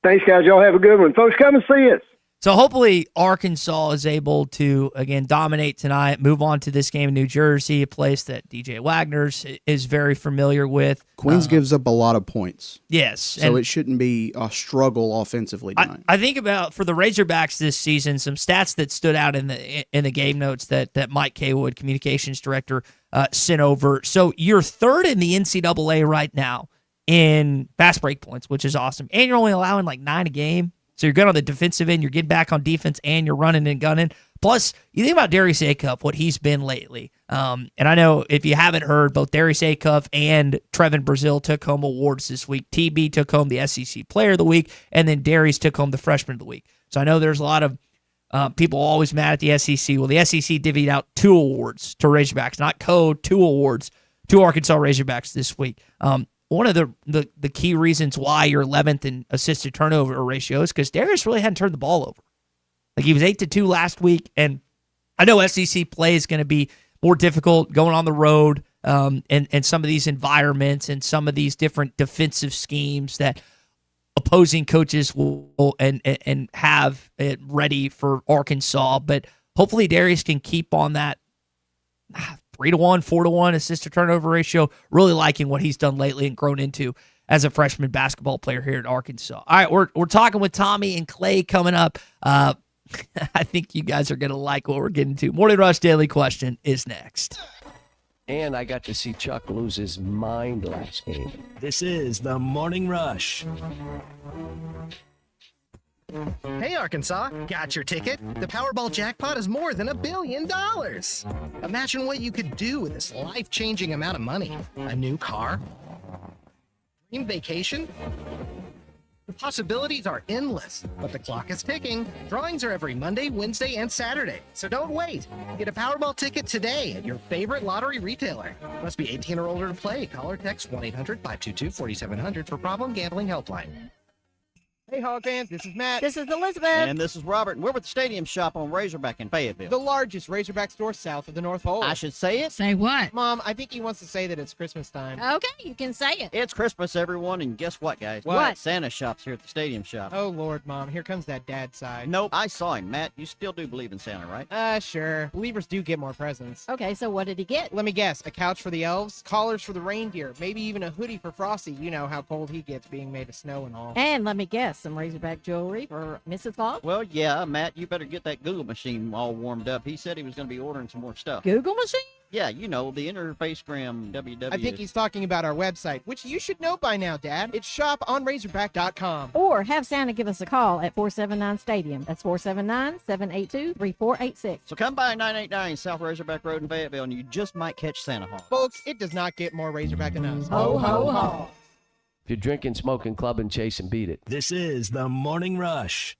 Thanks, guys. Y'all have a good one. Folks, come and see us. So hopefully Arkansas is able to, again, dominate tonight, move on to this game in New Jersey, a place that DJ Wagner's is very familiar with. Queens gives up a lot of points. Yes. So it shouldn't be a struggle offensively tonight. I think about, for the Razorbacks this season, some stats that stood out in the game notes that Mike Kaywood, communications director, sent over. So you're third in the NCAA right now in fast break points, which is awesome. And you're only allowing like 9 a game. So you're good on the defensive end, you're getting back on defense, and you're running and gunning. Plus, you think about Darius Acuff, what he's been lately. And I know if you haven't heard, both Darius Acuff and Trevin Brazil took home awards this week. TB took home the SEC Player of the Week, and then Darius took home the Freshman of the Week. So I know there's a lot of people always mad at the SEC. Well, the SEC divvied out 2 awards to Razorbacks, not code, 2 awards to Arkansas Razorbacks this week. One of the key reasons why you're 11th in assisted turnover ratio is because Darius really hadn't turned the ball over. Like, he was 8-2 last week, and I know SEC play is going to be more difficult going on the road, and some of these environments and some of these different defensive schemes that opposing coaches will and have it ready for Arkansas. But hopefully Darius can keep on that 3-1, 4-1 assist to turnover ratio. Really liking what he's done lately and grown into as a freshman basketball player here at Arkansas. All right, we're talking with Tommy and Clay coming up. I think you guys are going to like what we're getting to. Morning Rush Daily Question is next. And I got to see Chuck lose his mind last game. This is the Morning Rush. Hey, Arkansas, got your ticket? The Powerball jackpot is more than $1 billion. Imagine what you could do with this life-changing amount of money. A new car? Dream vacation? The possibilities are endless, but the clock is ticking. Drawings are every Monday, Wednesday, and Saturday, so don't wait. Get a Powerball ticket today at your favorite lottery retailer. Must be 18 or older to play. Call or text 1-800-522-4700 for Problem Gambling Helpline. Hey, Hog fans, this is Matt. This is Elizabeth. And this is Robert, and we're with the Stadium Shop on Razorback in Fayetteville. The largest Razorback store south of the North Pole. I should say it. Say what? Mom, I think he wants to say that it's Christmas time. Okay, you can say it. It's Christmas, everyone, and guess what, guys? What? Santa shop's here at the Stadium Shop. Oh, Lord, Mom, here comes that dad side. Nope, I saw him. Matt, you still do believe in Santa, right? Sure. Believers do get more presents. Okay, so what did he get? Let me guess, a couch for the elves, collars for the reindeer, maybe even a hoodie for Frosty. You know how cold he gets being made of snow and all. And let me guess, some Razorback jewelry for Mrs. Fogg? Well, yeah, Matt, you better get that Google machine all warmed up. He said he was going to be ordering some more stuff. Google machine? Yeah, you know, the interfacegram www. I think he's talking about our website, which you should know by now, Dad. It's shoponrazorback.com. Or have Santa give us a call at 479-STADIUM. That's 479-782-3486. So come by 989 South Razorback Road in Fayetteville, and you just might catch Santa Hawk. Folks, it does not get more Razorback than us. Ho, ho, ho. If you're drinking, smoking, clubbing, chasing, beat it. This is the Morning Rush.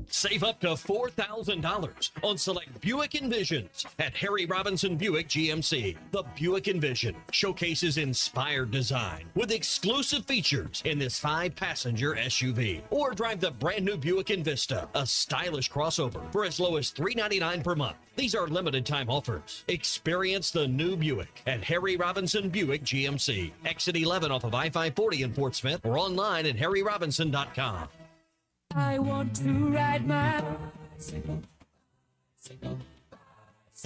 Save up to $4,000 on select Buick Envisions at Harry Robinson Buick GMC. The Buick Envision showcases inspired design with exclusive features in this 5-passenger SUV. Or drive the brand new Buick Envista, a stylish crossover for as low as $399 per month. These are limited time offers. Experience the new Buick at Harry Robinson Buick GMC. Exit 11 off of I-540 in Fort Smith or online at harryrobinson.com. I want to ride my bicycle.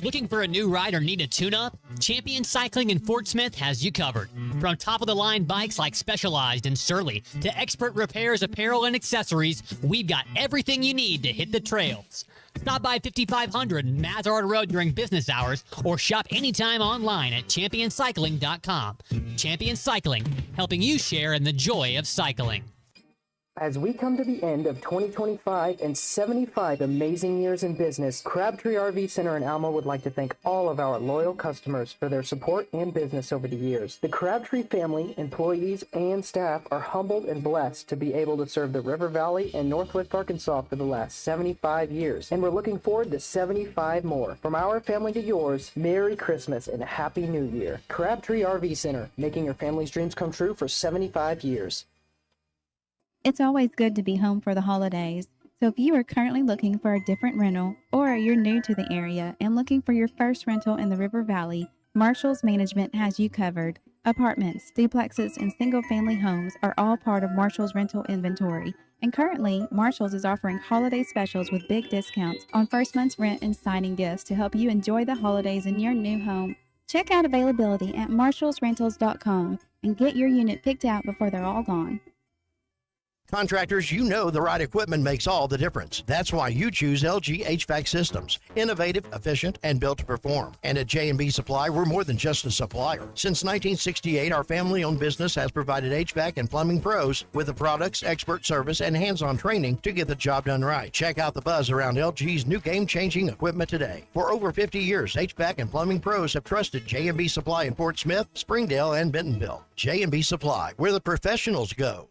Looking for a new ride or need a tune-up? Champion Cycling in Fort Smith has you covered. From top-of-the-line bikes like Specialized and Surly to expert repairs, apparel, and accessories, we've got everything you need to hit the trails. Stop by 5500 Mazard Road during business hours or shop anytime online at championcycling.com. Champion Cycling, helping you share in the joy of cycling. As we come to the end of 2025 and 75 amazing years in business, Crabtree RV Center in Alma would like to thank all of our loyal customers for their support and business over the years. The Crabtree family, employees, and staff are humbled and blessed to be able to serve the River Valley and Northwest Arkansas for the last 75 years, and we're looking forward to 75 more. From our family to yours, Merry Christmas and Happy New Year. Crabtree RV Center, making your family's dreams come true for 75 years. It's always good to be home for the holidays. So if you are currently looking for a different rental, or you're new to the area and looking for your first rental in the River Valley, Marshall's Management has you covered. Apartments, duplexes, and single-family homes are all part of Marshall's rental inventory. And currently, Marshall's is offering holiday specials with big discounts on first month's rent and signing gifts to help you enjoy the holidays in your new home. Check out availability at marshallsrentals.com and get your unit picked out before they're all gone. Contractors, you know the right equipment makes all the difference. That's why you choose LG HVAC systems. Innovative, efficient, and built to perform. And at J&B Supply, we're more than just a supplier. Since 1968, our family-owned business has provided HVAC and plumbing pros with the products, expert service, and hands-on training to get the job done right. Check out the buzz around LG's new game-changing equipment today. For over 50 years, HVAC and plumbing pros have trusted J&B Supply in Fort Smith, Springdale, and Bentonville. J&B Supply, where the professionals go.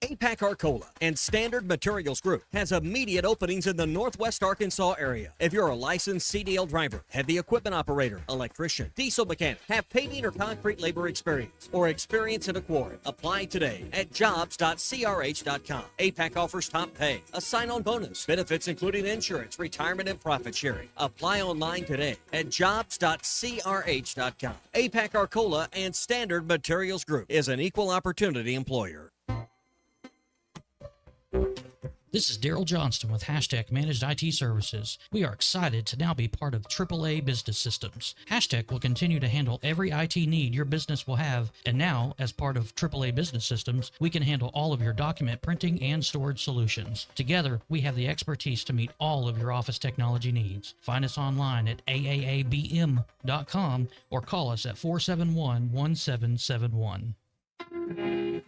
APAC Arcola and Standard Materials Group has immediate openings in the Northwest Arkansas area. If you're a licensed CDL driver, heavy equipment operator, electrician, diesel mechanic, have paving or concrete labor experience, or experience in a quarry, apply today at jobs.crh.com. APAC offers top pay, a sign-on bonus, benefits including insurance, retirement, and profit sharing. Apply online today at jobs.crh.com. APAC Arcola and Standard Materials Group is an equal opportunity employer. This is Daryl Johnston with Hashtag Managed IT Services. We are excited to now be part of AAA Business Systems. Hashtag will continue to handle every IT need your business will have, and now, as part of AAA Business Systems, we can handle all of your document printing and storage solutions. Together, we have the expertise to meet all of your office technology needs. Find us online at aaabm.com or call us at 471-1771.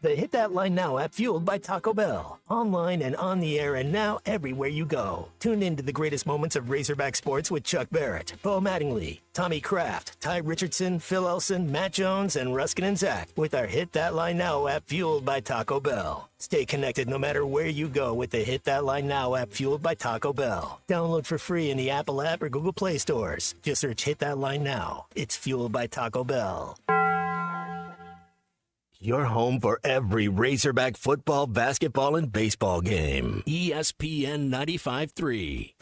The Hit That Line Now app, fueled by Taco Bell. Online and on the air and now everywhere you go. Tune in to the greatest moments of Razorback sports with Chuck Barrett, Bo Mattingly, Tommy Kraft, Ty Richardson, Phil Elson, Matt Jones, and Ruskin and Zach with our Hit That Line Now app, fueled by Taco Bell. Stay connected no matter where you go with the Hit That Line Now app, fueled by Taco Bell. Download for free in the Apple app or Google Play stores. Just search Hit That Line Now. It's fueled by Taco Bell. Your home for every Razorback football, basketball, and baseball game. ESPN 95.3.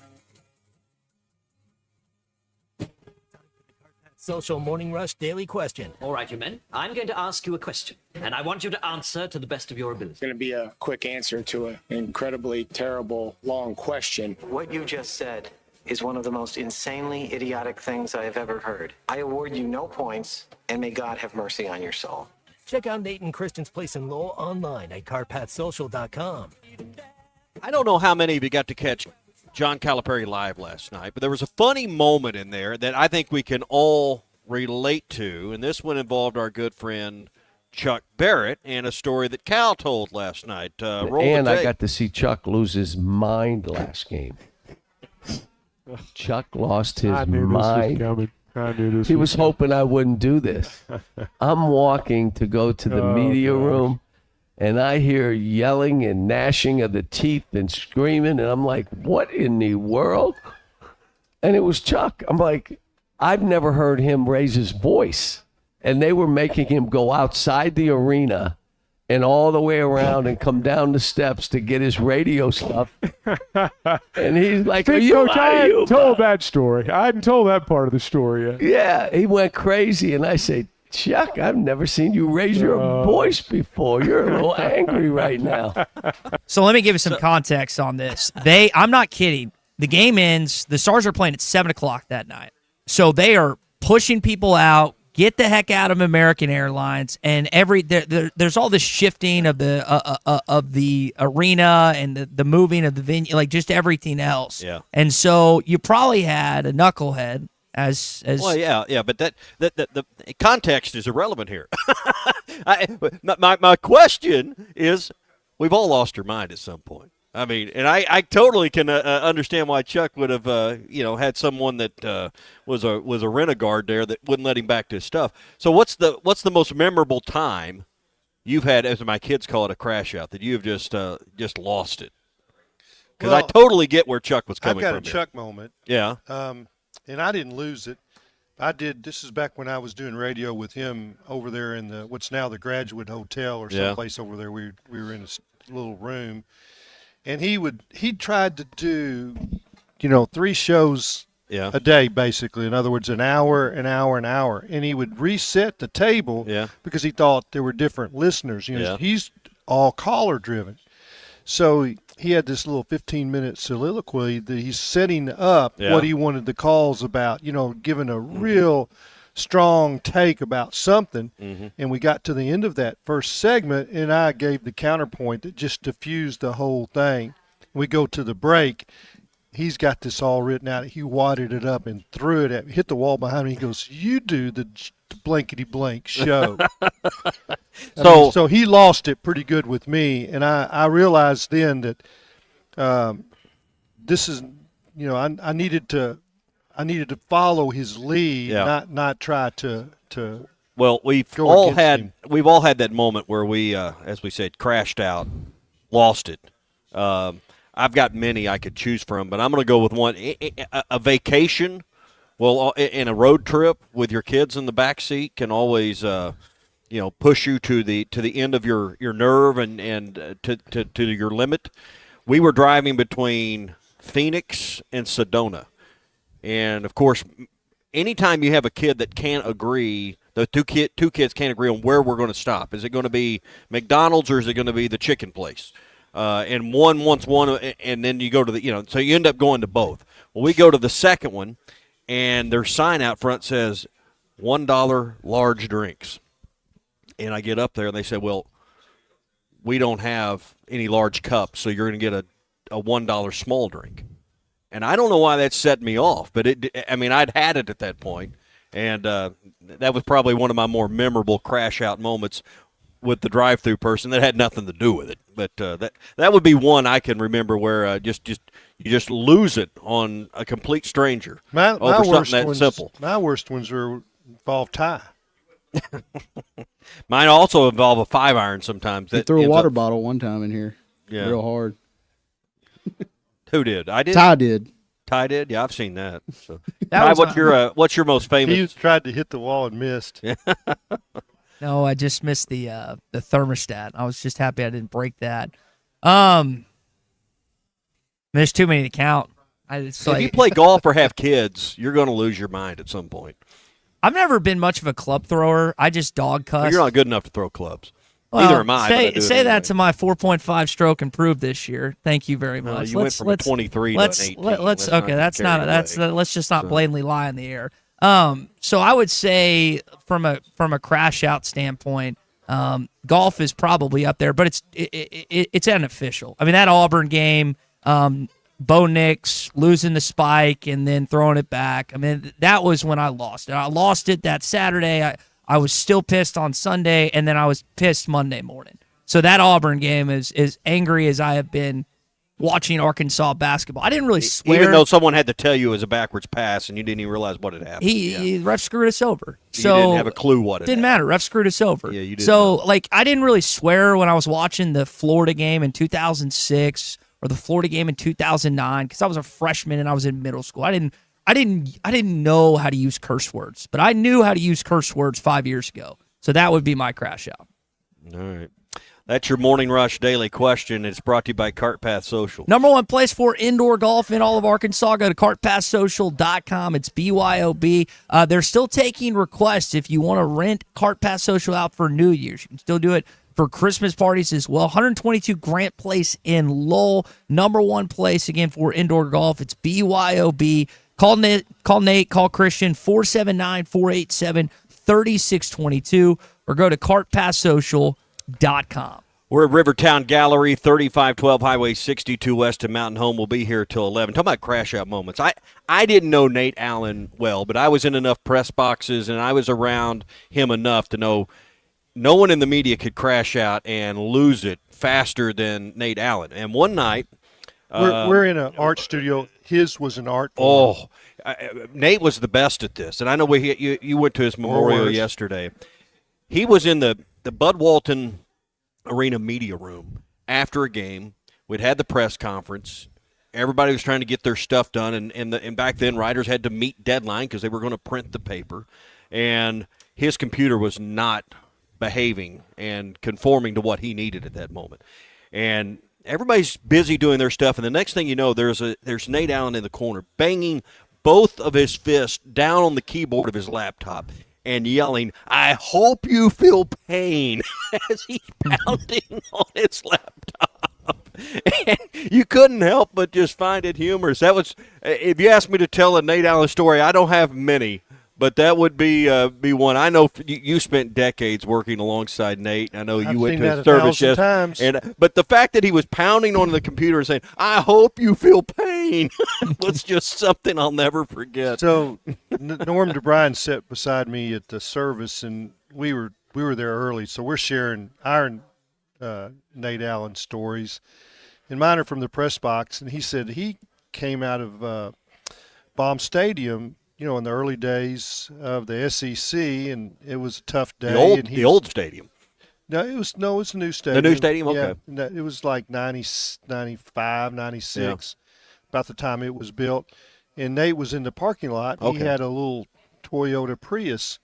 Social Morning Rush Daily Question. All right, you men. I'm going to ask you a question, and I want you to answer to the best of your ability. It's going to be a quick answer to an incredibly terrible, long question. What you just said is one of the most insanely idiotic things I have ever heard. I award you no points, and may God have mercy on your soul. Check out Nate and Kristen's Place in Lowell online at carpathsocial.com. I don't know how many of you got to catch John Calipari live last night, but there was a funny moment in there that I think we can all relate to, and this one involved our good friend Chuck Barrett and a story that Cal told last night. And I got to see Chuck lose his mind last game. Chuck lost his mind. He was hoping I wouldn't do this. I'm walking to go to the media room, and I hear yelling and gnashing of the teeth and screaming, and I'm like, what in the world? And it was Chuck. I'm like, I've never heard him raise his voice. And they were making him go outside the arena and all the way around and come down the steps to get his radio stuff. And he's like, See, are you Coach, I hadn't told man? that story. I hadn't told that part of the story yet. Yeah, he went crazy. And I say, Chuck, I've never seen you raise your voice before. You're a little angry right now. So let me give you some context on this. I'm not kidding. The game ends, the Stars are playing at 7 o'clock that night. So they are pushing people out. Get the heck out of American Airlines, and there's all this shifting of the arena and the moving of the venue, like just everything else. Yeah. And so you probably had a knucklehead as well, yeah, but the context is irrelevant here. My question is, we've all lost our mind at some point. I mean, and I totally can understand why Chuck would have, had someone that was a rent-a-guard there that wouldn't let him back to his stuff. So what's the most memorable time you've had, as my kids call it, a crash out, that you've just lost it? Because I totally get where Chuck was coming from. I've got a Chuck moment. Yeah. And I didn't lose it. This is back when I was doing radio with him over there in what's now the Graduate Hotel or someplace over there. We were in a little room. And he tried to do, 3 shows a day, basically. In other words, an hour. And he would reset the table because he thought there were different listeners. He's all caller driven. So he had this little 15-minute soliloquy that he's setting up what he wanted the calls about, giving a real strong take about something. And we got to the end of that first segment, and I gave the counterpoint that just diffused the whole thing. We go to the break. He's got this all written out. He wadded it up and threw it at me, hit the wall behind me. He goes, "You do the blankety blank show." So he lost it pretty good with me, and I realized then that this is, I needed to follow his lead, not try to. Well, we've all had that moment where we, as we said, crashed out, lost it. I've got many I could choose from, but I'm going to go with one. A vacation, in a road trip with your kids in the back seat can always, push you to the end of your nerve and to your limit. We were driving between Phoenix and Sedona, and of course, anytime you have a kid that can't agree, the two kids can't agree on where we're going to stop. Is it going to be McDonald's or is it going to be the chicken place? And one wants one, and then you go to the, so you end up going to both. Well, we go to the second one, and their sign out front says $1 large drinks. And I get up there, and they say, well, we don't have any large cups, so you're going to get a $1 small drink. And I don't know why that set me off, but I'd had it at that point, and that was probably one of my more memorable crash-out moments with the drive-through person that had nothing to do with it. But that would be one I can remember where you just lose it on a complete stranger over something that simple. My worst ones involve tie. Mine also involve a 5-iron sometimes. He threw a water bottle one time in here, real hard. Who did? I did. Ty did. Ty did. Yeah, I've seen that. So, Ty, what's your most famous? He tried to hit the wall and missed. No, I just missed the thermostat. I was just happy I didn't break that. There's too many to count. If you play golf or have kids, you're going to lose your mind at some point. I've never been much of a club thrower. I just dog cuss. Well, you're not good enough to throw clubs. Well, neither am I. Say that to my 4.5 stroke improved this year. Thank you very much. You went from a 23 to an 18. Let's just not blatantly lie in the air. So I would say from a crash out standpoint, golf is probably up there, but it's unofficial. I mean, that Auburn game, Bo Nix losing the spike and then throwing it back. I mean, that was when I lost it. I lost it that Saturday. I was still pissed on Sunday, and then I was pissed Monday morning. So that Auburn game is as angry as I have been watching Arkansas basketball. I didn't really swear. Even though someone had to tell you it was a backwards pass and you didn't even realize what had happened. Ref screwed us over. So you didn't have a clue what it didn't matter. Ref screwed us over. Yeah, you did. So, I didn't really swear when I was watching the Florida game in 2006 or the Florida game in 2009 because I was a freshman and I was in middle school. I didn't know how to use curse words, but I knew how to use curse words 5 years ago. So that would be my crash out. All right. That's your Morning Rush Daily Question. It's brought to you by CartPath Social. Number one place for indoor golf in all of Arkansas. Go to cartpathsocial.com. It's BYOB. They're still taking requests if you want to rent CartPath Social out for New Year's. You can still do it for Christmas parties as well. 122 Grant Place in Lowell. Number one place, again, for indoor golf. It's BYOB. Call Nate, call Christian, 479-487-3622, or go to cartpathsocial.com. We're at Rivertown Gallery, 3512 Highway 62 West of Mountain Home. We'll be here till 11. Talking about crash-out moments. I didn't know Nate Allen well, but I was in enough press boxes, and I was around him enough to know no one in the media could crash out and lose it faster than Nate Allen. And one night, we're in an art studio. His was an art form. Nate was the best at this. And I know you went to his memorial yesterday. He was in the Bud Walton Arena media room after a game. We'd had the press conference. Everybody was trying to get their stuff done, and back then writers had to meet deadline because they were going to print the paper. And his computer was not behaving and conforming to what he needed at that moment. And everybody's busy doing their stuff, and the next thing you know, there's Nate Allen in the corner banging both of his fists down on the keyboard of his laptop and yelling, "I hope you feel pain," as he's pounding on his laptop. And you couldn't help but just find it humorous. That was, if you asked me to tell a Nate Allen story, I don't have many, but that would be one. I know you spent decades working alongside Nate. I know you went to his service yesterday. But the fact that he was pounding on the computer and saying, "I hope you feel pain," was just something I'll never forget. So Norm DeBryan sat beside me at the service, and we were there early, so we're sharing our Nate Allen stories. And mine are from the press box, and he said he came out of Baum Stadium, in the early days of the SEC, and it was a tough day. The old stadium. No, it's a new stadium. The new stadium, okay. Yeah, it was like 95, 96, about the time it was built. And Nate was in the parking lot. Okay. He had a little Toyota Prius,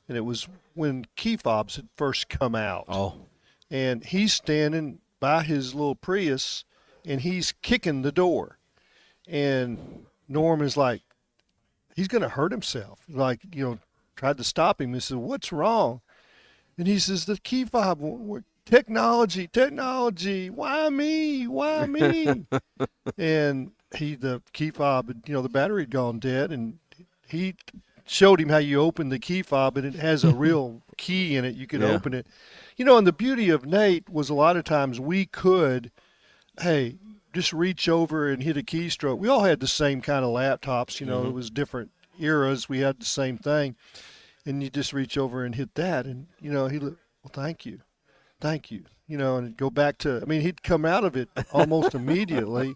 and it was when key fobs had first come out. Oh. And he's standing by his little Prius, and he's kicking the door. And Norm is like, he's going to hurt himself. Like, tried to stop him. He said, "What's wrong?" And he says, "The key fob, technology, why me? And the key fob, the battery had gone dead, and he showed him how you open the key fob, and it has a real key in it. You could open it. And the beauty of Nate was a lot of times we could, just reach over and hit a keystroke. We all had the same kind of laptops, it was different eras. We had the same thing. And you just reach over and hit that. And, he looked, "Well, thank you. And go back to, he'd come out of it almost immediately.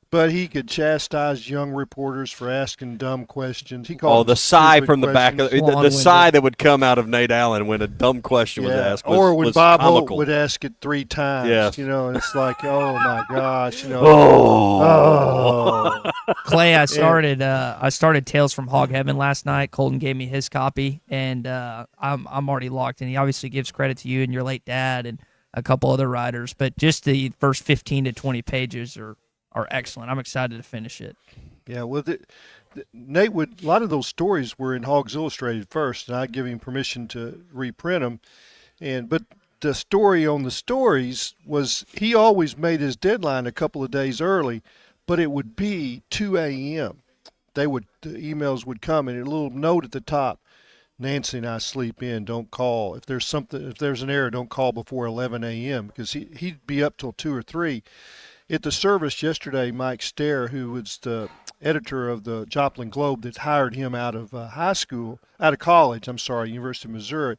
But he could chastise young reporters for asking dumb questions. He called the sigh from the back of the sigh that would come out of Nate Allen when a dumb question was asked. Or when was Bob comical. Holt would ask it 3 times. Yeah. And it's like, oh my gosh, Clay, I started Tales from Hog Heaven last night. Colton gave me his copy, and I'm already locked in. He obviously gives credit to you and your late dad and a couple other writers, but just the first 15 to 20 pages are excellent. I'm excited to finish it. Yeah, well, Nate a lot of those stories were in Hogs Illustrated first, and I'd give him permission to reprint them. But the story on the stories was he always made his deadline a couple of days early, but it would be 2 a.m. The emails would come, and a little note at the top: "Nancy and I sleep in. Don't call. If there's an error, don't call before 11 a.m." because he'd be up till 2 or 3. At the service yesterday, Mike Stair, who was the editor of the Joplin Globe that hired him out of college, University of Missouri,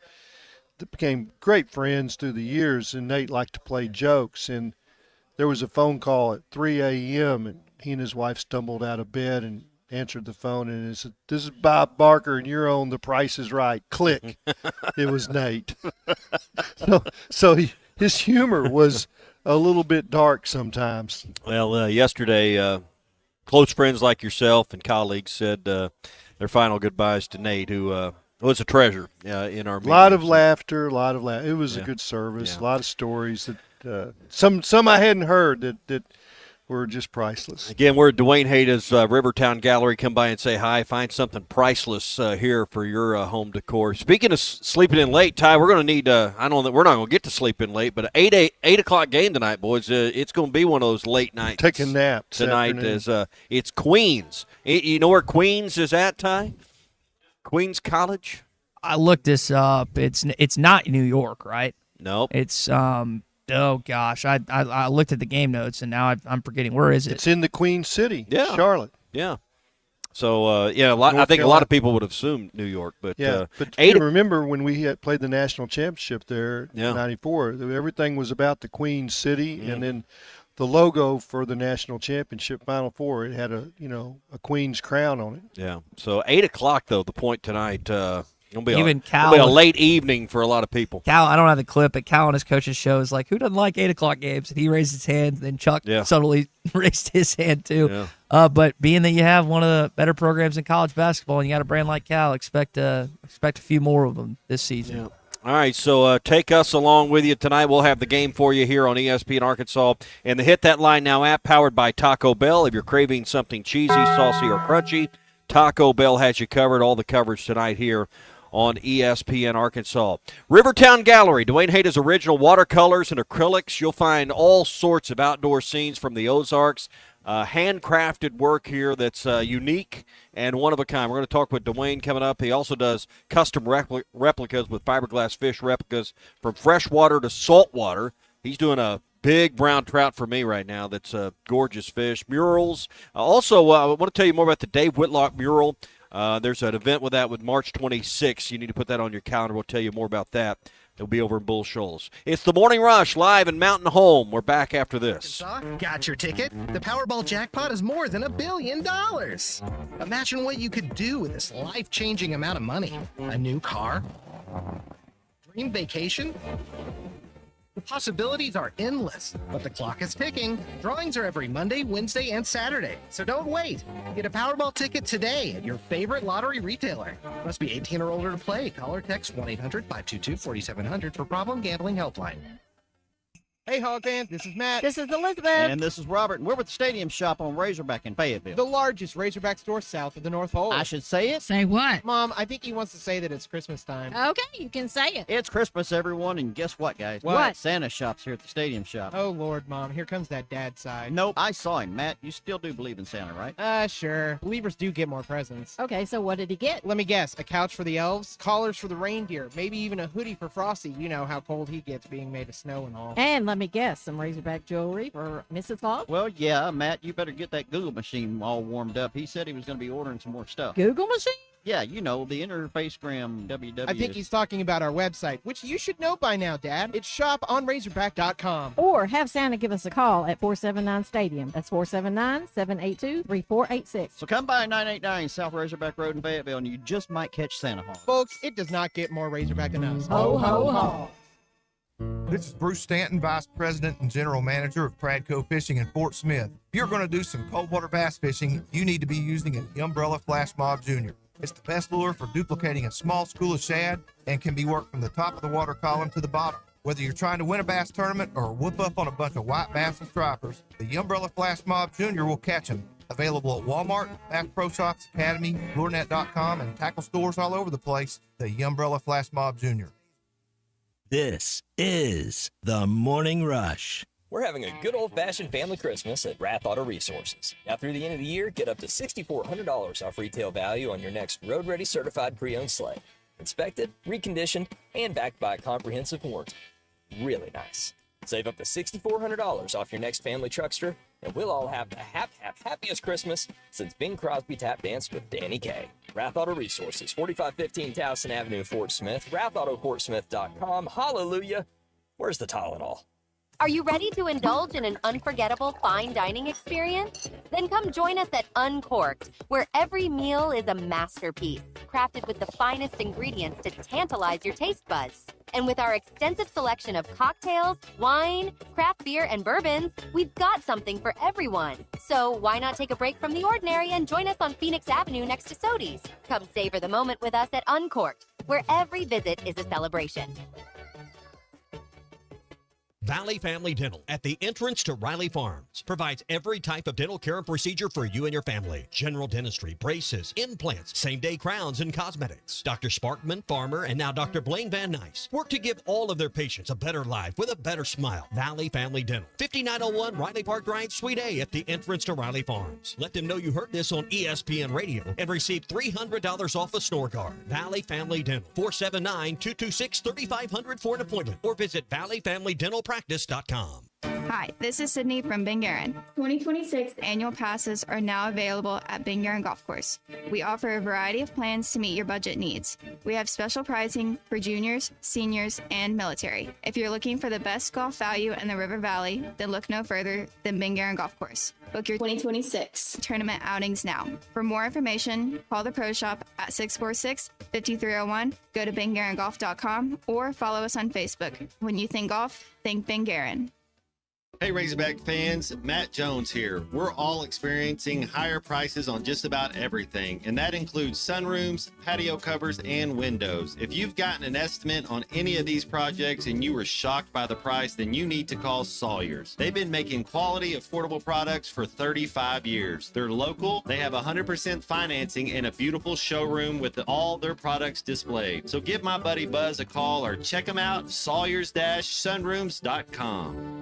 that became great friends through the years, and Nate liked to play jokes. And there was a phone call at 3 a.m., and he and his wife stumbled out of bed and answered the phone, and it said, "This is Bob Barker, and you're on The Price is Right." Click. It was Nate. So his humor was a little bit dark sometimes. Well, yesterday, close friends like yourself and colleagues said their final goodbyes to Nate, who was a treasure in our meeting. A lot of laughter. It was a good service. A lot of stories that some I hadn't heard that were just priceless. Again, we're at Dwayne Hayda's Rivertown Gallery. Come by and say hi. Find something priceless here for your home decor. Speaking of sleeping in late, Ty, we're going to need. I know that we're not going to get to sleep in late, but 8 o'clock game tonight, boys. It's going to be one of those late nights. Take a nap tonight. It's Queens. You know where Queens is at, Ty? Queens College. I looked this up. It's not New York, right? Nope. It's oh gosh, I looked at the game notes and now I'm forgetting. Where is it? It's in the Queen City, yeah. Charlotte. Yeah. So, I think a lot of people would have assumed New York. But but remember when we had played the national championship there in 94, everything was about the Queen City, and then the logo for the national championship Final Four, it had a Queen's crown on it. Yeah. So 8 o'clock, though, the point tonight. It'll be Cal, a late evening for a lot of people. Cal, I don't have the clip, but Cal on his coach's show is like, who doesn't like 8 o'clock games? And he raised his hand, and then Chuck subtly raised his hand too. Yeah. But being that you have one of the better programs in college basketball, and you got a brand like Cal, expect a few more of them this season. Yeah. All right, so take us along with you tonight. We'll have the game for you here on ESPN Arkansas. And the Hit That Line Now app, powered by Taco Bell. If you're craving something cheesy, saucy, or crunchy, Taco Bell has you covered. All the coverage tonight here on ESPN Arkansas. Rivertown Gallery, Dwayne Hayda's original watercolors and acrylics. You'll find all sorts of outdoor scenes from the Ozarks. Handcrafted work here that's unique and one of a kind. We're going to talk with Dwayne coming up. He also does custom replicas with fiberglass fish replicas from freshwater to saltwater. He's doing a big brown trout for me right now. That's a gorgeous fish. Murals. Also, I want to tell you more about the Dave Whitlock mural. There's an event with that with March 26th. You need to put that on your calendar. We'll tell you more about that. It'll be over in Bull Shoals. It's the Morning Rush live in Mountain Home. We're back after this. Got your ticket? The Powerball jackpot is more than $1 billion. Imagine what you could do with this life-changing amount of money. A new car? Dream vacation? The possibilities are endless, but the clock is ticking. Drawings are every Monday, Wednesday, and Saturday, so don't wait. Get a Powerball ticket today at your favorite lottery retailer. Must be 18 or older to play. Call or text 1-800-522-4700 for Problem Gambling Helpline. Hey, Hog fans, this is Matt. This is Elizabeth. And this is Robert, and we're with the Stadium Shop on Razorback in Fayetteville. The largest Razorback store south of the North Pole. I should say it? Say what? Mom, I think he wants to say that it's Christmas time. Okay, you can say it. It's Christmas, everyone, and guess what, guys? What? Santa shop's here at the Stadium Shop. Oh, Lord, Mom, here comes that dad side. Nope, I saw him. Matt, you still do believe in Santa, right? Sure. Believers do get more presents. Okay, so what did he get? Let me guess. A couch for the elves, collars for the reindeer, maybe even a hoodie for Frosty. You know how cold he gets being made of snow and all. And let me guess, some Razorback jewelry for Mrs. Fogg? Well, yeah, Matt, you better get that Google machine all warmed up. He said he was going to be ordering some more stuff. Google machine? Yeah, you know, the Interfacegram WW. I think he's talking about our website, which you should know by now, Dad. It's shoponrazorback.com. Or have Santa give us a call at 479-STADIUM. That's 479-782-3486. So come by 989 South Razorback Road in Fayetteville, and you just might catch Santa home. Folks, it does not get more Razorback than us. Ho, ho, ho. This is Bruce Stanton, Vice President and General Manager of Pradco Fishing in Fort Smith. If you're going to do some cold water bass fishing, you need to be using an Umbrella Flash Mob Jr. It's the best lure for duplicating a small school of shad and can be worked from the top of the water column to the bottom. Whether you're trying to win a bass tournament or whoop up on a bunch of white bass and stripers, the Umbrella Flash Mob Jr. will catch them. Available at Walmart, Bass Pro Shops, Academy, LureNet.com, and tackle stores all over the place, the Umbrella Flash Mob Jr. This is the Morning Rush. We're having a good old-fashioned family Christmas at Rath Auto Resources. Now through the end of the year, get up to $6,400 off retail value on your next road-ready certified pre-owned sleigh. Inspected, reconditioned, and backed by a comprehensive warranty. Really nice. Save up to $6,400 off your next family truckster, and we'll all have the happiest Christmas since Bing Crosby tap danced with Danny Kaye. Rath Auto Resources, 4515 Towson Avenue, Fort Smith, rathautofortsmith.com. Hallelujah. Where's the Tylenol? Are you ready to indulge in an unforgettable fine dining experience? Then come join us at Uncorked, where every meal is a masterpiece, crafted with the finest ingredients to tantalize your taste buds. And with our extensive selection of cocktails, wine, craft beer, and bourbons, we've got something for everyone. So why not take a break from the ordinary and join us on Phoenix Avenue next to Sodi's? Come savor the moment with us at Uncorked, where every visit is a celebration. Valley Family Dental at the entrance to Riley Farms provides every type of dental care and procedure for you and your family. General dentistry, braces, implants, same-day crowns, and cosmetics. Dr. Sparkman, Farmer, and now Dr. Blaine Van Nice work to give all of their patients a better life with a better smile. Valley Family Dental, 5901 Riley Park Drive, Suite A at the entrance to Riley Farms. Let them know you heard this on ESPN Radio and receive $300 off a snore guard. Valley Family Dental, 479-226-3500 for an appointment or visit valleyfamilydentalpractice.com. Hi, this is Sydney from Ben Guerin. 2026 annual passes are now available at Ben Guerin Golf Course. We offer a variety of plans to meet your budget needs. We have special pricing for juniors, seniors, and military. If you're looking for the best golf value in the River Valley, then look no further than Ben Guerin Golf Course. Book your 2026 tournament outings now. For more information, call the Pro Shop at 646-5301, go to benguerringolf.com, or follow us on Facebook. When you think golf, think Ben Guerin. Hey Razorback fans, Matt Jones here. We're all experiencing higher prices on just about everything, and that includes sunrooms, patio covers, and windows. If you've gotten an estimate on any of these projects and you were shocked by the price, then you need to call Sawyers. They've been making quality, affordable products for 35 years. They're local, they have 100% financing, and a beautiful showroom with all their products displayed. So give my buddy Buzz a call or check them out, sawyers-sunrooms.com.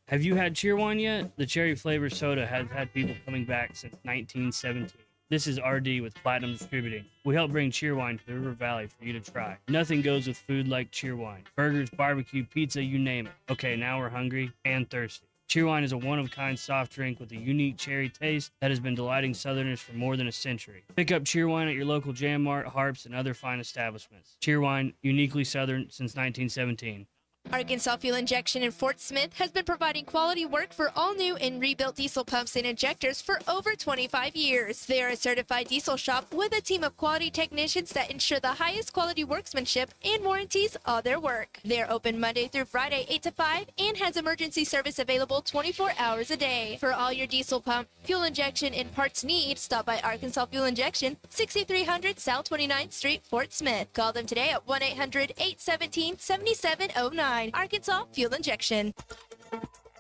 Have you had Cheerwine yet? The cherry flavored soda has had people coming back since 1917. This is RD with Platinum Distributing. We help bring Cheerwine to the River Valley for you to try. Nothing goes with food like Cheerwine. Burgers, barbecue, pizza, you name it. Okay, now we're hungry and thirsty. Cheerwine is a one-of-a-kind soft drink with a unique cherry taste that has been delighting Southerners for more than a century. Pick up Cheerwine at your local Jam Mart, Harps, and other fine establishments. Cheerwine, uniquely Southern since 1917. Arkansas Fuel Injection in Fort Smith has been providing quality work for all new and rebuilt diesel pumps and injectors for over 25 years. They are a certified diesel shop with a team of quality technicians that ensure the highest quality workmanship and warranties all their work. They are open Monday through Friday 8 to 5 and has emergency service available 24 hours a day. For all your diesel pump, fuel injection, and parts need, stop by Arkansas Fuel Injection, 6300 South 29th Street, Fort Smith. Call them today at 1-800-817-7709. Arkansas Fuel Injection.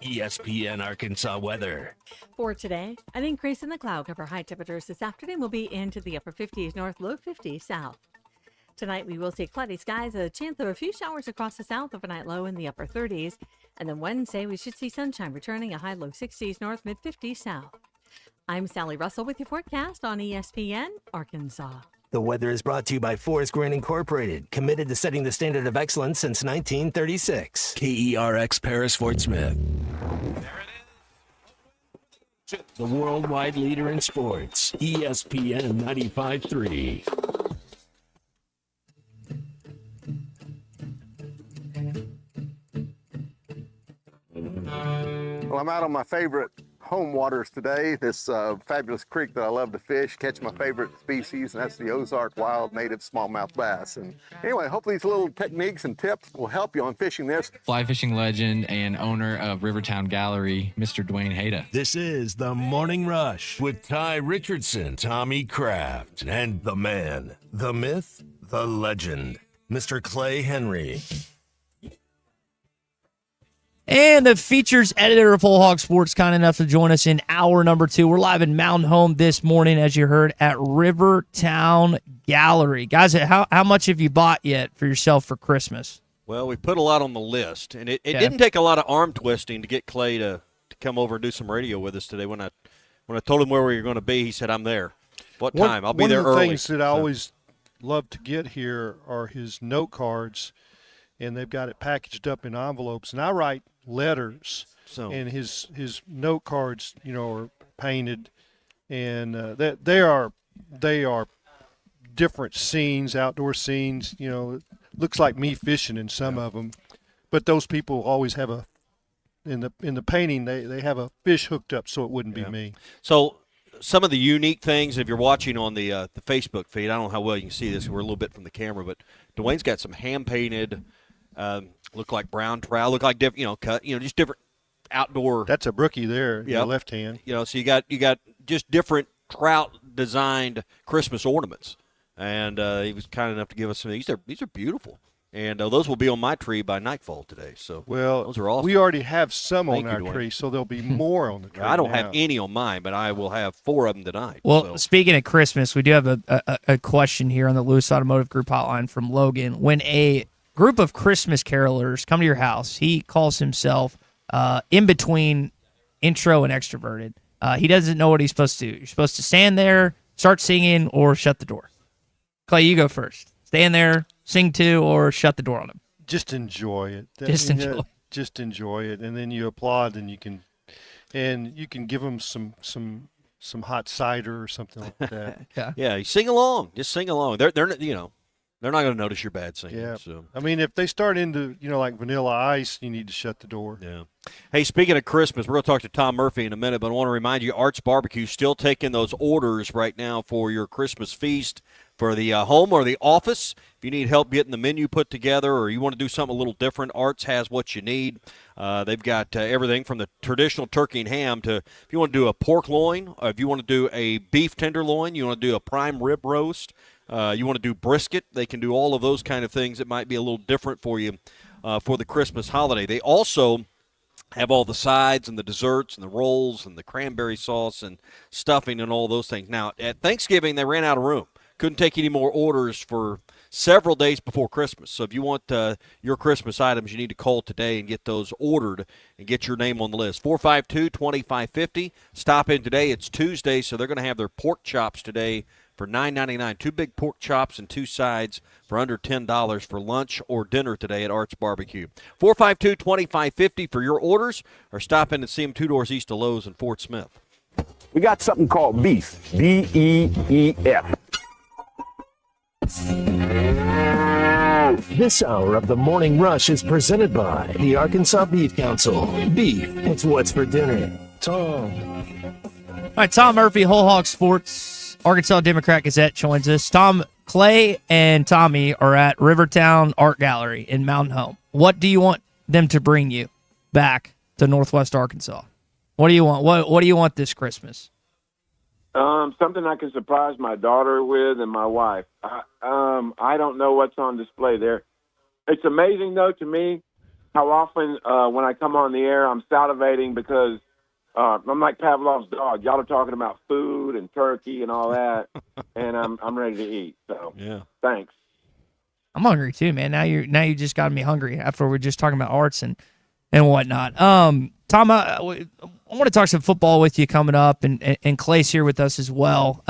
ESPN Arkansas weather. For today, an increase in the cloud cover. High temperatures this afternoon will be into the upper 50s north, low 50s south. Tonight, we will see cloudy skies, a chance of a few showers across the south, overnight low in the upper 30s. And then Wednesday, we should see sunshine returning, a high low 60s north, mid 50s south. I'm Sally Russell with your forecast on ESPN Arkansas. The weather is brought to you by Forest Grain Incorporated, committed to setting the standard of excellence since 1936. KERX Paris Fort Smith. The worldwide leader in sports, ESPN 95.3. Well, I'm out on my favorite home waters today, this fabulous creek that I love to fish, catch my favorite species, and that's the Ozark Wild Native Smallmouth Bass. And anyway, hopefully these little techniques and tips will help you on fishing this. Fly fishing legend and owner of Rivertown Gallery, Mr. Dwayne Hayda. This is the Morning Rush with Ty Richardson, Tommy Kraft, and the man, the myth, the legend, Mr. Clay Henry. And the features editor of Whole Hog Sports, kind enough to join us in hour number 2. We're live in Mountain Home this morning, as you heard, at Rivertown Gallery. Guys, how much have you bought yet for yourself for Christmas? Well, we put a lot on the list, and it didn't take a lot of arm twisting to get Clay to come over and do some radio with us today. When I told him where we were going to be, he said, "I'm there. What time? I'll be there early." One of the things that I always love to get here are his note cards, and they've got it packaged up in envelopes, and I write letters, and his note cards, are painted, and they are different scenes, outdoor scenes. It looks like me fishing in some of them, but those people always have in the painting they have a fish hooked up, so it wouldn't be me. So some of the unique things, if you're watching on the Facebook feed, I don't know how well you can see this. We're a little bit from the camera, but Dwayne's got some hand painted. Look like brown trout, look like different, cut, just different outdoor. That's a brookie there, your left hand. So you got just different trout designed Christmas ornaments, and he was kind enough to give us some. These are beautiful, and those will be on my tree by nightfall today. So those are awesome. We already have some on our tree, so there'll be more on the tree. I don't have any on mine, but I will have 4 of them tonight. Well, speaking of Christmas, we do have a question here on the Lewis Automotive Group hotline from Logan. When a group of Christmas carolers come to your house, he calls himself in between intro and extroverted. He doesn't know what he's supposed to do. You're supposed to stand there, start singing, or shut the door. Clay, you go first. Stand there, sing to, or shut the door on him. Just enjoy it. Enjoy. just enjoy it, and then you applaud, and you can give them some hot cider or something like that. Yeah, you sing along. Just sing along. They're they're not going to notice your bad singing. Yeah. So. I mean, if they start into, like Vanilla Ice, you need to shut the door. Yeah. Hey, speaking of Christmas, we're going to talk to Tom Murphy in a minute, but I want to remind you, Arts Barbecue still taking those orders right now for your Christmas feast for the home or the office. If you need help getting the menu put together or you want to do something a little different, Arts has what you need. They've got everything from the traditional turkey and ham to if you want to do a pork loin, or if you want to do a beef tenderloin, you want to do a prime rib roast, you want to do brisket, they can do all of those kind of things that might be a little different for you for the Christmas holiday. They also have all the sides and the desserts and the rolls and the cranberry sauce and stuffing and all those things. Now, at Thanksgiving, they ran out of room. Couldn't take any more orders for several days before Christmas. So if you want your Christmas items, you need to call today and get those ordered and get your name on the list. 452-2550. Stop in today. It's Tuesday, so they're going to have their pork chops today for $9.99. 2 big pork chops and 2 sides for under $10 for lunch or dinner today at Arts Barbecue. 452-2550 for your orders, or stop in and see them 2 doors east of Lowe's in Fort Smith. We got something called beef, B-E-E-F. This hour of the Morning Rush is presented by the Arkansas Beef Council. Beef, it's what's for dinner. Tom. All right, Tom Murphy, Whole Hog Sports, Arkansas Democrat Gazette joins us. Tom, Clay and Tommy are at Rivertown Art Gallery in Mountain Home. What do you want them to bring you back to Northwest Arkansas? What do you want? What do you want this Christmas? Something I can surprise my daughter with and my wife. I don't know what's on display there. It's amazing, though, to me, how often when I come on the air, I'm salivating because I'm like Pavlov's dog. Y'all are talking about food and turkey and all that, and I'm ready to eat. So, yeah, thanks. I'm hungry too, man. Now you just got me hungry after we're just talking about arts and whatnot. Tom, I want to talk some football with you coming up, and Clay's here with us as well.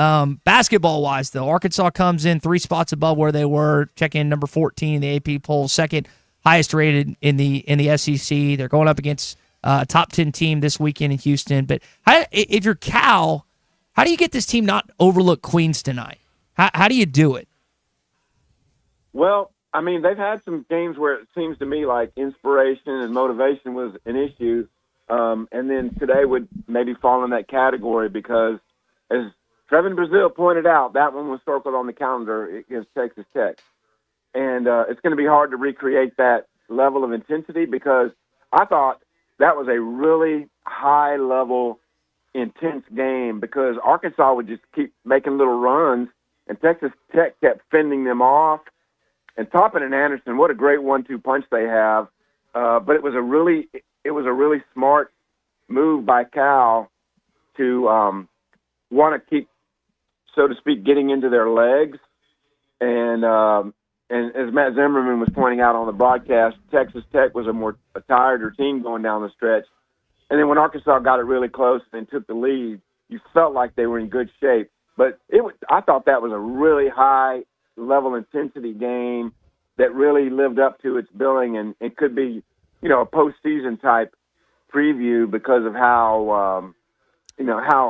Basketball-wise, though, Arkansas comes in 3 spots above where they were. Check in number 14 in the AP poll, second highest rated in the SEC. They're going up against a top 10 team this weekend in Houston. But if you're Cal, how do you get this team not overlook Queens tonight? How do you do it? Well, I mean, they've had some games where it seems to me like inspiration and motivation was an issue. And then today would maybe fall in that category because, as Trevin Brazil pointed out, that one was circled on the calendar against Texas Tech. And it's going to be hard to recreate that level of intensity because I thought that was a really high-level, intense game because Arkansas would just keep making little runs, and Texas Tech kept fending them off. And Toppin and Anderson, what a great 1-2 punch they have. But it was a really smart move by Cal to want to keep, so to speak, getting into their legs. And as Matt Zimmerman was pointing out on the broadcast, Texas Tech was a tireder team going down the stretch. And then when Arkansas got it really close and took the lead, you felt like they were in good shape. But I thought that was a really high-level intensity game that really lived up to its billing, and it could be, a postseason type preview because of how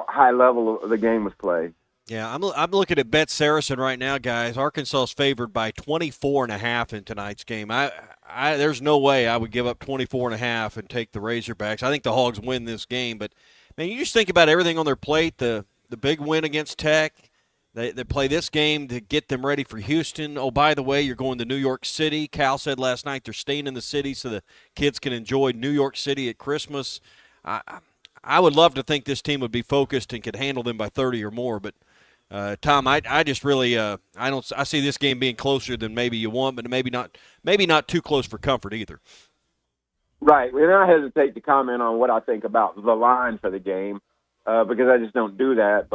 high level the game was played. Yeah, I'm looking at Bet Saracen right now, guys. Arkansas is favored by 24.5 in tonight's game. There's no way I would give up 24.5 and take the Razorbacks. I think the Hogs win this game, but man, you just think about everything on their plate. The big win against Tech. They play this game to get them ready for Houston. Oh, by the way, you're going to New York City. Cal said last night they're staying in the city so the kids can enjoy New York City at Christmas. I would love to think this team would be focused and could handle them by 30 or more. But, Tom, I just really I see this game being closer than maybe you want, but maybe not too close for comfort either. Right. And I hesitate to comment on what I think about the line for the game because I just don't do that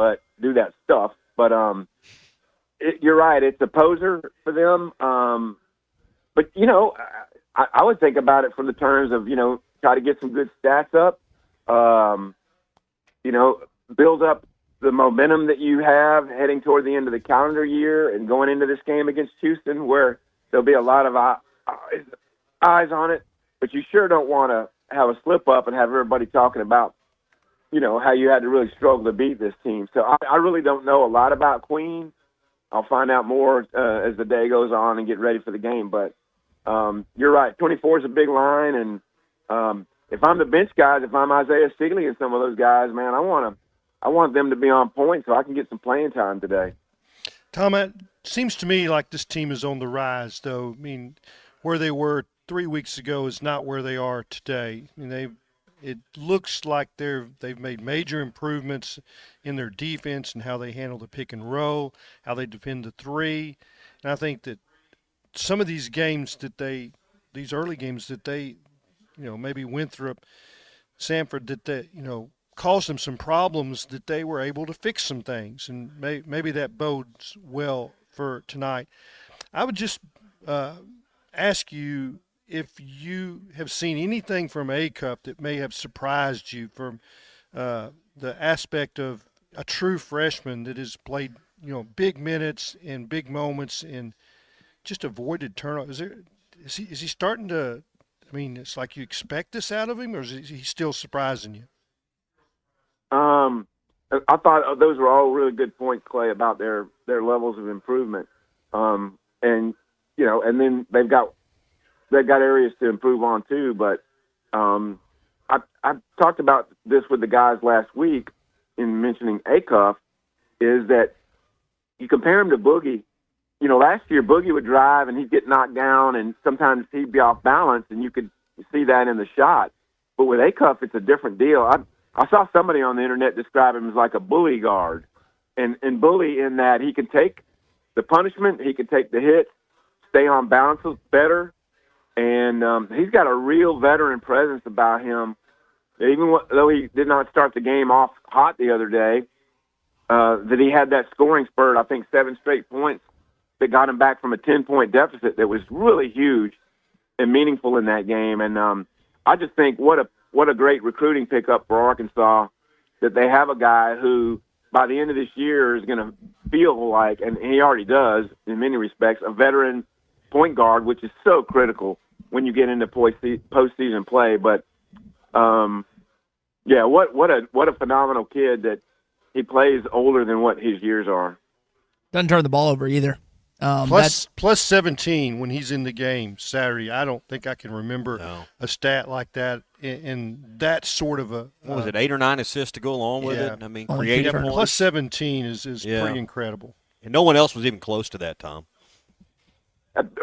stuff. But you're right. It's a poser for them. But, I would think about it from the terms of, try to get some good stats up, build up the momentum that you have heading toward the end of the calendar year and going into this game against Houston where there'll be a lot of eyes on it. but you sure don't want to have a slip up and have everybody talking about, how you had to really struggle to beat this team. So I really don't know a lot about Queen. I'll find out more as the day goes on and get ready for the game. But you're right, 24 is a big line, and if I'm the bench guys, if I'm Isaiah Sigley and some of those guys, man, I want them to be on point so I can get some playing time today. Tom, it seems to me like this team is on the rise, though. I mean, where they were 3 weeks ago is not where they are today. I mean, it looks like they've made major improvements in their defense and how they handle the pick and roll, how they defend the three. And I think that some of these games these early games that they, maybe Winthrop, Sanford, that caused them some problems, that they were able to fix some things, and maybe that bodes well for tonight. I would just ask you if you have seen anything from A-Cup that may have surprised you from the aspect of a true freshman that has played, big minutes and big moments and just avoided turnovers. Is he starting to? I mean, it's like you expect this out of him, or is he still surprising you? I thought those were all really good points, Clay, about their levels of improvement. And then they've got areas to improve on too. But I talked about this with the guys last week in mentioning Acuff, is that you compare him to Boogie. Last year Boogie would drive and he'd get knocked down, and sometimes he'd be off balance, and you could see that in the shot. But with Acuff, it's a different deal. I saw somebody on the internet describe him as like a bully guard, and bully in that he can take the punishment, he can take the hit, stay on balance better, and he's got a real veteran presence about him. Even though he did not start the game off hot the other day, that he had that scoring spurt, I think 7 straight points that got him back from a 10-point deficit that was really huge and meaningful in that game. And I just think what a great recruiting pickup for Arkansas, that they have a guy who by the end of this year is going to feel like, and he already does in many respects, a veteran point guard, which is so critical when you get into postseason play. But what a phenomenal kid that he plays older than what his years are. Doesn't turn the ball over either. Plus 17 when he's in the game Saturday. I don't think I can remember a stat like that in that sort of a. What was it, 8 or 9 assists to go along with it? I mean, creative points. Plus 17 is pretty incredible. And no one else was even close to that, Tom.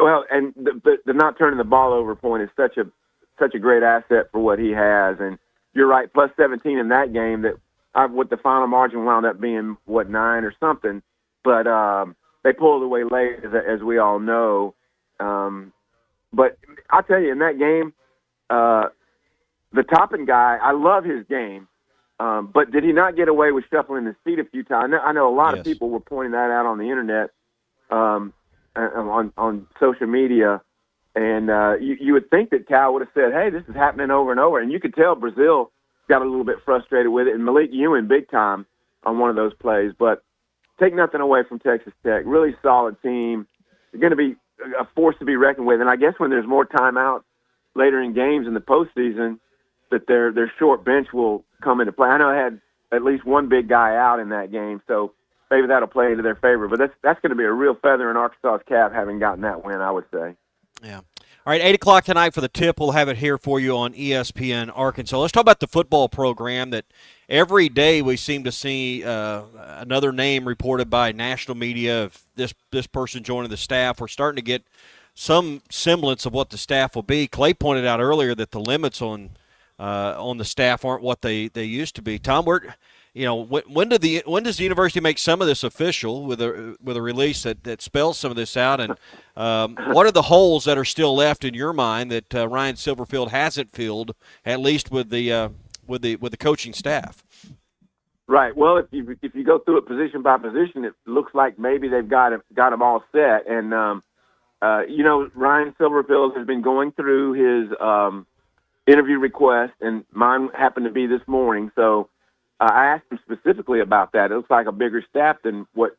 Well, and the not turning the ball over point is such a great asset for what he has. And you're right, plus 17 in that game. What the final margin wound up being 9 or something, but they pulled away late, as we all know. But I'll tell you, in that game, the Toppin guy, I love his game, but did he not get away with shuffling his feet a few times? I know a lot of people were pointing that out on the internet, on social media, and you would think that Cal would have said, hey, this is happening over and over. And you could tell Brazil got a little bit frustrated with it, and Malik Ewan big time on one of those plays. But take nothing away from Texas Tech. Really solid team. They're going to be a force to be reckoned with. And I guess when there's more timeouts later in games in the postseason, that their short bench will come into play. I know I had at least one big guy out in that game, so maybe that'll play into their favor. But that's going to be a real feather in Arkansas's cap, having gotten that win, I would say. Yeah. All right, 8 o'clock tonight for the tip. We'll have it here for you on ESPN Arkansas. Let's talk about the football program that every day we seem to see another name reported by national media of this person joining the staff. We're starting to get some semblance of what the staff will be. Clay pointed out earlier that the limits on the staff aren't what they used to be. Tom, when does the university make some of this official with a release that spells some of this out? And what are the holes that are still left in your mind that Ryan Silverfield hasn't filled, at least with the coaching staff? Right. Well, if you go through it position by position, it looks like maybe they've got them all set. And Ryan Silverfield has been going through his interview request, and mine happened to be this morning. So I asked him specifically about that. It looks like a bigger staff than what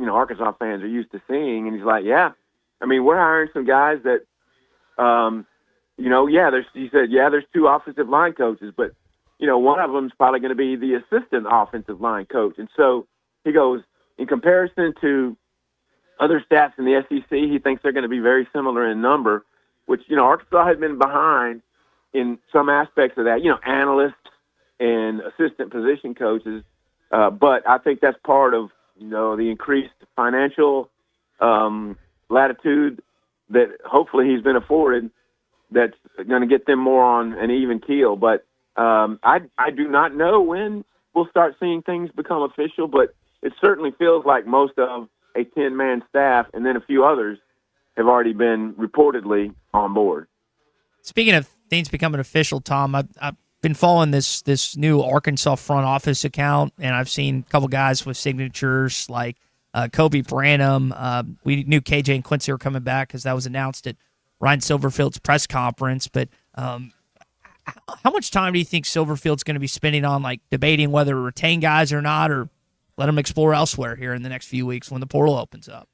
Arkansas fans are used to seeing. And he's like, yeah. I mean, we're hiring some guys that, he said, there's 2 offensive line coaches, but, one of them's probably going to be the assistant offensive line coach. And so he goes, in comparison to other stats in the SEC, he thinks they're going to be very similar in number, which, Arkansas had been behind in some aspects of that, analysts and assistant position coaches. But I think that's part of, the increased financial latitude that hopefully he's been afforded that's going to get them more on an even keel. But I do not know when we'll start seeing things become official, but it certainly feels like most of a 10-man staff and then a few others have already been reportedly on board. Speaking of things becoming official, Tom, I've been following this new Arkansas front office account, and I've seen a couple guys with signatures like Kobe Branham. We knew KJ and Quincy were coming back because that was announced at Ryan Silverfield's press conference. But how much time do you think Silverfield's going to be spending on debating whether to retain guys or not, or let them explore elsewhere here in the next few weeks when the portal opens up?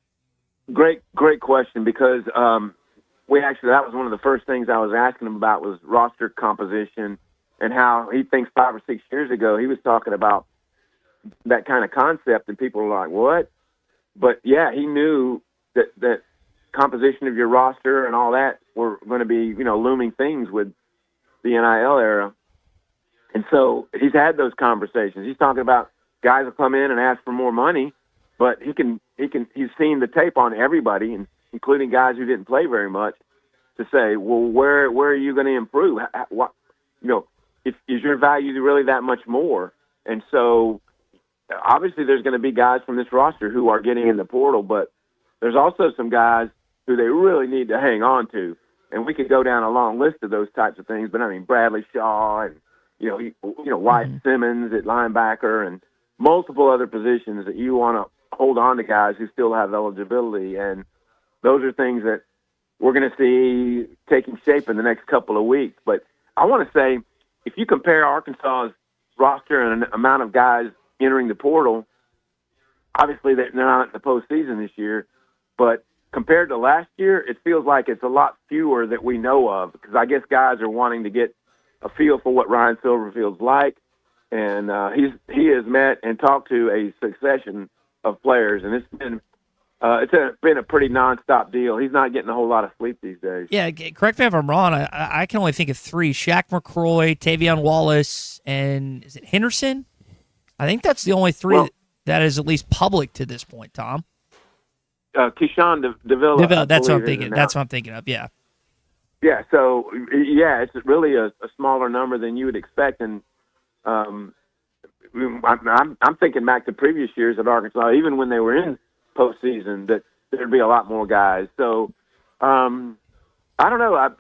Great question, because that was one of the first things I was asking him about was roster composition and how he thinks 5 or 6 years ago he was talking about that kind of concept, and people were like, what? But, yeah, he knew that composition of your roster and all that were going to be, looming things with the NIL era. And so he's had those conversations. He's talking about guys will come in and ask for more money, but he's seen the tape on everybody, and including guys who didn't play very much, to say, well, where are you going to improve? What, is your value really that much more? And so obviously there's going to be guys from this roster who are getting in the portal, but there's also some guys who they really need to hang on to. And we could go down a long list of those types of things, but I mean, Bradley Shaw and, Wyatt Simmons at linebacker and multiple other positions that you want to hold on to guys who still have eligibility. And those are things that we're going to see taking shape in the next couple of weeks. But I want to say, if you compare Arkansas's roster and an amount of guys entering the portal, obviously they're not in the postseason this year, but compared to last year, it feels like it's a lot fewer that we know of, because I guess guys are wanting to get a feel for what Ryan Silverfield's like, and he has met and talked to a succession of players, and it's been a pretty nonstop deal. He's not getting a whole lot of sleep these days. Yeah, correct me if I'm wrong. I can only think of 3: Shaq McCroy, Tavion Wallace, and is it Henderson? I think that's the only 3 that is at least public to this point, Tom. Keyshawn DeVille. That's what I'm thinking. That's what I'm thinking of. Yeah. Yeah. So it's really a smaller number than you would expect, and I'm thinking back to previous years at Arkansas, even when they were in postseason, that there'd be a lot more guys. So I don't know.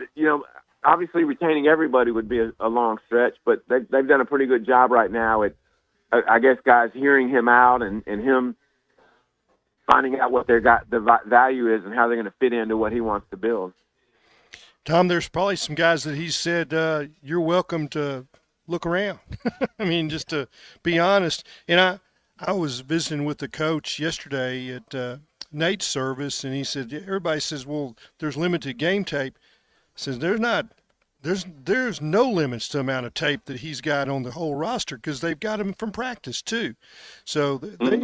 Obviously retaining everybody would be a long stretch, but they've done a pretty good job right now at, I guess, guys hearing him out and him finding out what the value is and how they're going to fit into what he wants to build. Tom, there's probably some guys that he said, you're welcome to look around. I mean, just to be honest. And I was visiting with the coach yesterday at Nate's service, and he said, everybody says, well, there's limited game tape. He says, there's no limits to the amount of tape that he's got on the whole roster, because they've got him from practice too. So they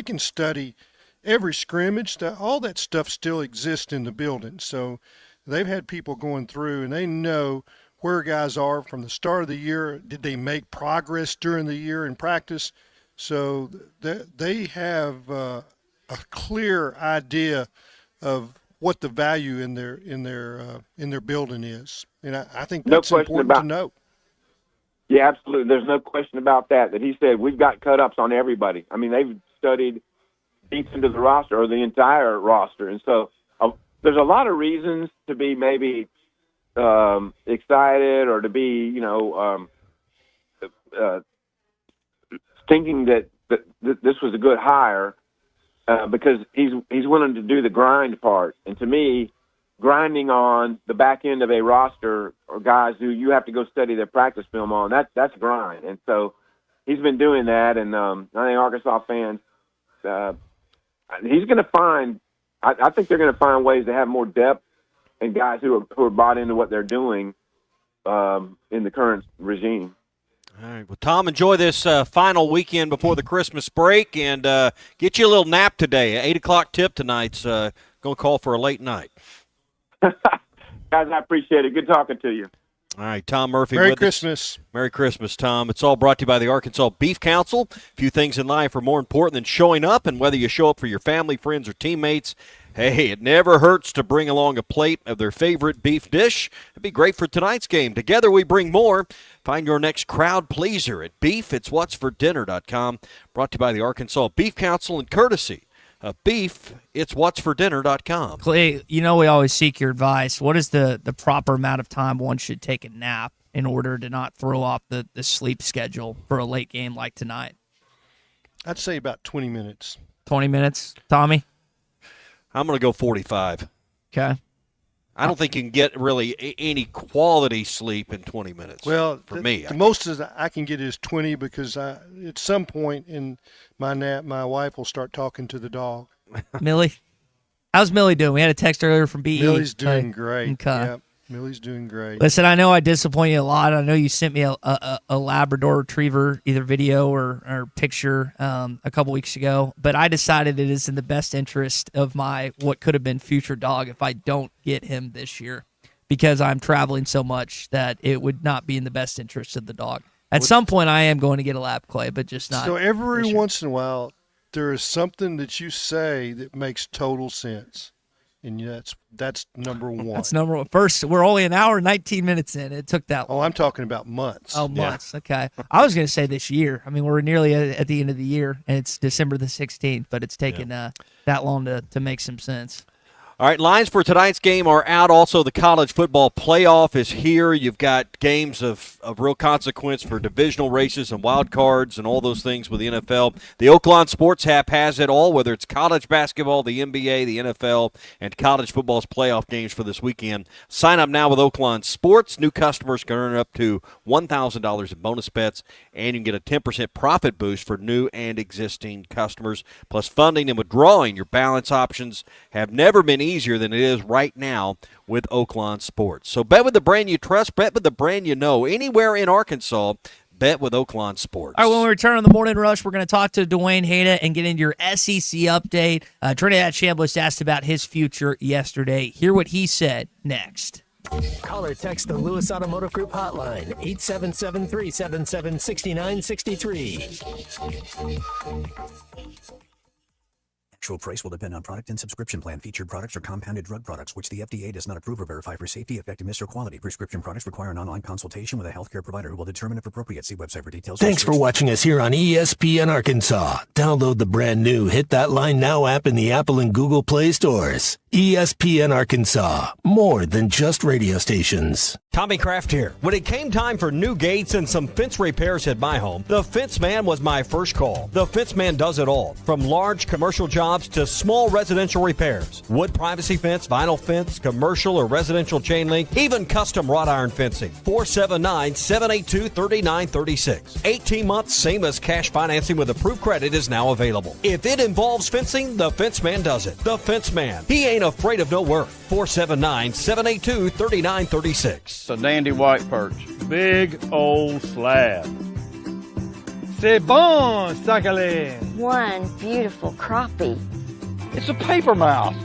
can study every scrimmage. All that stuff still exists in the building. So they've had people going through, and they know where guys are from the start of the year. Did they make progress during the year in practice? So they have a clear idea of what the value in their building is, and I think that's important to know. Yeah, absolutely. There's no question about that. That he said we've got cut-ups on everybody. I mean, they've studied deep into the roster, or the entire roster, and so there's a lot of reasons to be maybe excited, or to be thinking that this was a good hire. Because he's willing to do the grind part. And to me, grinding on the back end of a roster or guys who you have to go study their practice film on, that's grind. And so he's been doing that, and I think Arkansas fans, he's going to find – I think they're going to find ways to have more depth and guys who are bought into what they're doing in the current regime. All right. Well, Tom, enjoy this final weekend before the Christmas break, and get you a little nap today. 8 o'clock tip tonight's going to call for a late night. Guys, I appreciate it. Good talking to you. All right, Tom Murphy. Merry with Christmas. Us. Merry Christmas, Tom. It's all brought to you by the Arkansas Beef Council. A few things in life are more important than showing up, and whether you show up for your family, friends, or teammates, hey, it never hurts to bring along a plate of their favorite beef dish. It'd be great for tonight's game. Together we bring more. Find your next crowd pleaser at beefitswhatsfordinner.com. Brought to you by the Arkansas Beef Council and courtesy of Beef, it's whatsfordinner.com. Clay, we always seek your advice. What is the proper amount of time one should take a nap in order to not throw off the sleep schedule for a late game like tonight? I'd say about 20 minutes. 20 minutes, Tommy? I'm going to go 45. Okay. I don't think you can get really any quality sleep in 20 minutes. Well, for me, the most I can get is 20 because at some point in my nap, my wife will start talking to the dog. Millie? How's Millie doing? We had a text earlier from BE. Millie's doing great. Okay. Yep. Millie's doing great. Listen, I know I disappoint you a lot. I know you sent me a Labrador Retriever, either video or picture, a couple weeks ago. But I decided it is in the best interest of my what could have been future dog if I don't get him this year, because I'm traveling so much that it would not be in the best interest of the dog. At some point, I am going to get a lap, Clay, but just not. So every once in a while, there is something that you say that makes total sense. And that's number one. That's number one. First, we're only an hour and 19 minutes in. It took that long. Oh, I'm talking about months. Oh, months. Yeah. Okay. I was going to say this year. I mean, we're nearly at the end of the year, and it's December the 16th, but it's taken that long to make some sense. All right, lines for tonight's game are out. Also, the college football playoff is here. You've got games of real consequence for divisional races and wild cards and all those things with the NFL. The Oaklawn Sports app has it all, whether it's college basketball, the NBA, the NFL, and college football's playoff games for this weekend. Sign up now with Oaklawn Sports. New customers can earn up to $1,000 in bonus bets, and you can get a 10% profit boost for new and existing customers. Plus, funding and withdrawing your balance options have never been easier than it is right now with Oaklawn Sports. So bet with the brand you trust, bet with the brand you know. Anywhere in Arkansas, bet with Oaklawn Sports. All right, when we return on the Morning Rush, we're going to talk to Dwayne Hayda and get into your SEC update. Trinidad Chambliss asked about his future yesterday. Hear what he said next. Call or text the Lewis Automotive Group hotline, 877-377-6963. Actual price will depend on product and subscription plan. Featured products are compounded drug products, which the FDA does not approve or verify for safety, effectiveness, or quality. Prescription products require an online consultation with a healthcare provider who will determine if appropriate. See website for details. Thanks for watching us here on ESPN Arkansas. Download the brand new Hit That Line Now app in the Apple and Google Play stores. ESPN Arkansas, more than just radio stations. Tommy Kraft here. When it came time for new gates and some fence repairs at my home, the Fence Man was my first call. The Fence Man does it all, from large commercial jobs to small residential repairs. Wood privacy fence, vinyl fence, commercial or residential chain link, even custom wrought iron fencing. 479-782-3936. 18 months, same as cash financing with approved credit is now available. If it involves fencing, the Fence Man does it. The Fence Man. He ain't afraid of no work. 479-782-3936. It's a dandy white perch. Big old slab. C'est bon, sacalé. One beautiful crappie. It's a paper mouse.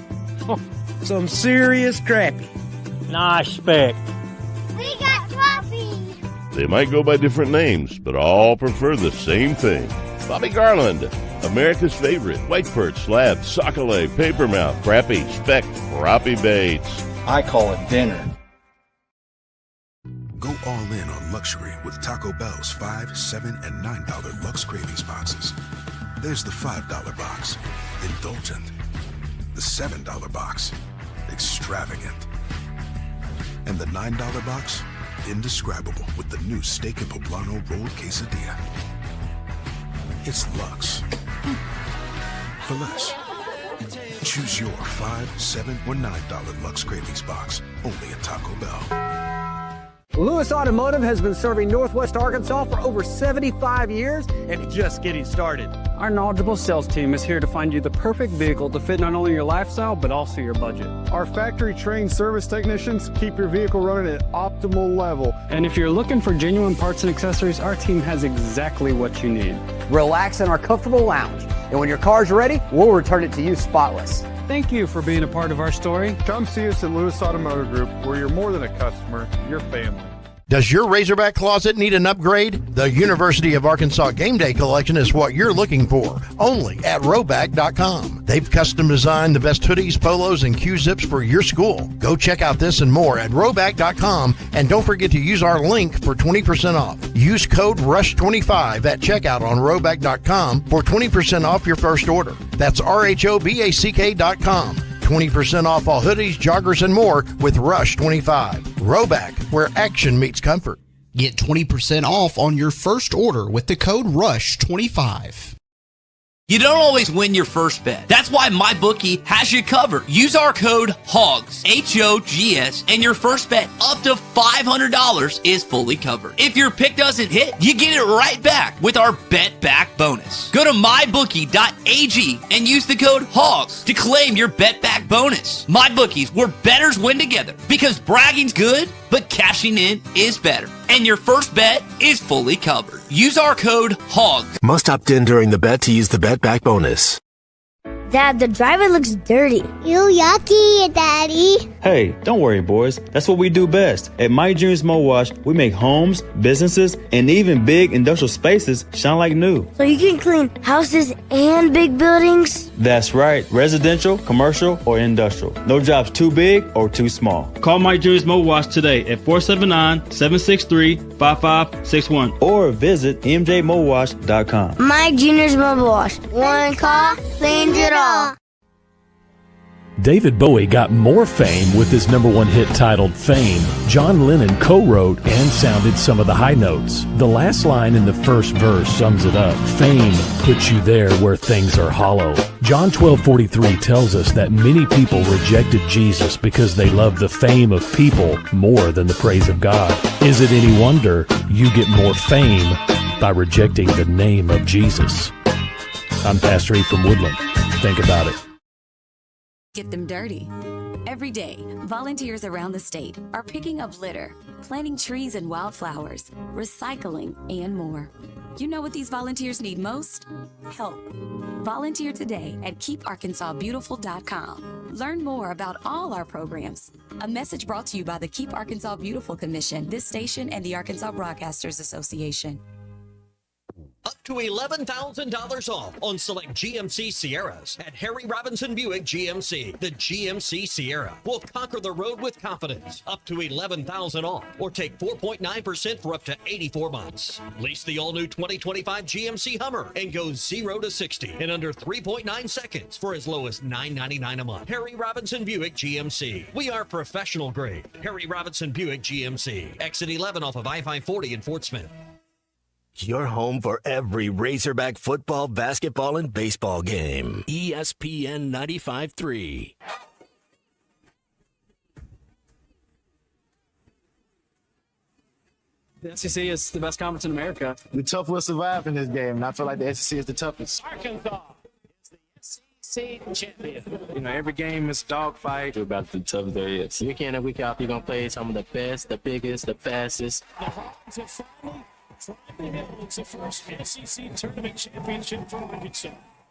Some serious crappie. Nice speck. We got crappie. They might go by different names, but all prefer the same thing. Bobby Garland, America's favorite white perch, slab, sockeye, papermouth, crappie, speck, crappie baits. I call it dinner. Go all in on luxury with Taco Bell's $5, $7, and $9 Lux Cravings boxes. There's the $5 box, indulgent. The $7 box, extravagant. And the $9 box, indescribable with the new steak and poblano rolled quesadilla. It's luxe for less. Choose your $5, $7, or $9 Lux Cravings box only at Taco Bell. Lewis Automotive has been serving Northwest Arkansas for over 75 years and just getting started. Our knowledgeable sales team is here to find you the perfect vehicle to fit not only your lifestyle, but also your budget. Our factory-trained service technicians keep your vehicle running at optimal level. And if you're looking for genuine parts and accessories, our team has exactly what you need. Relax in our comfortable lounge, and when your car's ready, we'll return it to you spotless. Thank you for being a part of our story. Come see us at Lewis Automotive Group, where you're more than a customer, you're family. Does your Razorback closet need an upgrade? The University of Arkansas Game Day Collection is what you're looking for, only at Roback.com. They've custom designed the best hoodies, polos, and Q-zips for your school. Go check out this and more at Roback.com, and don't forget to use our link for 20% off. Use code RUSH25 at checkout on Roback.com for 20% off your first order. That's RHOBACK.com. 20% off all hoodies, joggers, and more with Rush 25. Roback, where action meets comfort. Get 20% off on your first order with the code RUSH25. You don't always win your first bet. That's why MyBookie has you covered. Use our code HOGS, H-O-G-S, and your first bet up to $500 is fully covered. If your pick doesn't hit, you get it right back with our Bet Back bonus. Go to mybookie.ag and use the code HOGS to claim your Bet Back bonus. MyBookie's where bettors win together, because bragging's good, but cashing in is better. And your first bet is fully covered. Use our code HOGS. Must opt in during the bet to use the Bet Back bonus. Dad, the driver looks dirty. You yucky, Daddy. Hey, don't worry, boys. That's what we do best. At My Dreams Mo Wash, we make homes, businesses, and even big industrial spaces shine like new. So you can clean houses and big buildings? That's right. Residential, commercial, or industrial. No job's too big or too small. Call My Dreams Mo Wash today at 479-763-5561 or visit mjmowash.com. My Junior's Mobile Wash. One call cleans it all. David Bowie got more fame with his #1 hit titled Fame. John Lennon co-wrote and sounded some of the high notes. The last line in the first verse sums it up. Fame puts you there where things are hollow. John 12:43 tells us that many people rejected Jesus because they loved the fame of people more than the praise of God. Is it any wonder you get more fame by rejecting the name of Jesus? I'm Pastor E from Woodland. Think about it. Get them dirty. Every day, volunteers around the state are picking up litter, planting trees and wildflowers, recycling, and more. You know what these volunteers need most? Help. Volunteer today at KeepArkansasBeautiful.com. Learn more about all our programs. A message brought to you by the Keep Arkansas Beautiful Commission, this station, and the Arkansas Broadcasters Association. Up to $11,000 off on select GMC Sierras at Harry Robinson Buick GMC. The GMC Sierra will conquer the road with confidence. Up to $11,000 off, or take 4.9% for up to 84 months. Lease the all-new 2025 GMC Hummer and go 0 to 60 in under 3.9 seconds for as low as $9.99 a month. Harry Robinson Buick GMC. We are professional grade. Harry Robinson Buick GMC. Exit 11 off of I-540 in Fort Smith. Your home for every Razorback football, basketball, and baseball game. ESPN 95.3. The SEC is the best conference in America. The tough will survive in this game, and I feel like the SEC is the toughest. Arkansas is the SEC champion. You know, every game is a dogfight. We're about the toughest there is. Week in and week out, you're going to play some of the best, the biggest, the fastest. The Hawks are finally it's the first SEC tournament championship for Arkansas.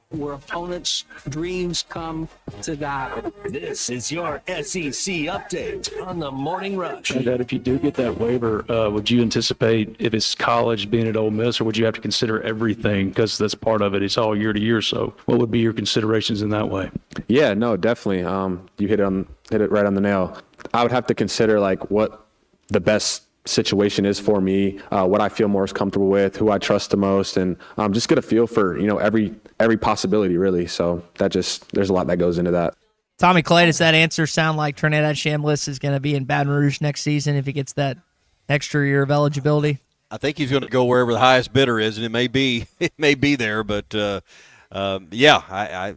Where opponents' dreams come to die. This is your SEC update on the Morning Rush. And that if you do get that waiver, would you anticipate, if it's college, being at Ole Miss, or would you have to consider everything? Because that's part of it. It's all year to year. So what would be your considerations in that way? Yeah, no, definitely. You hit it right on the nail. I would have to consider like what the best situation is for me, what I feel most comfortable with, who I trust the most, and just get a feel for, you know, every possibility really. So there's a lot that goes into that. Tommy Clay, does that answer sound like Trinidad Chambliss is going to be in Baton Rouge next season if he gets that extra year of eligibility? I think he's going to go wherever the highest bidder is, and it may be there, but I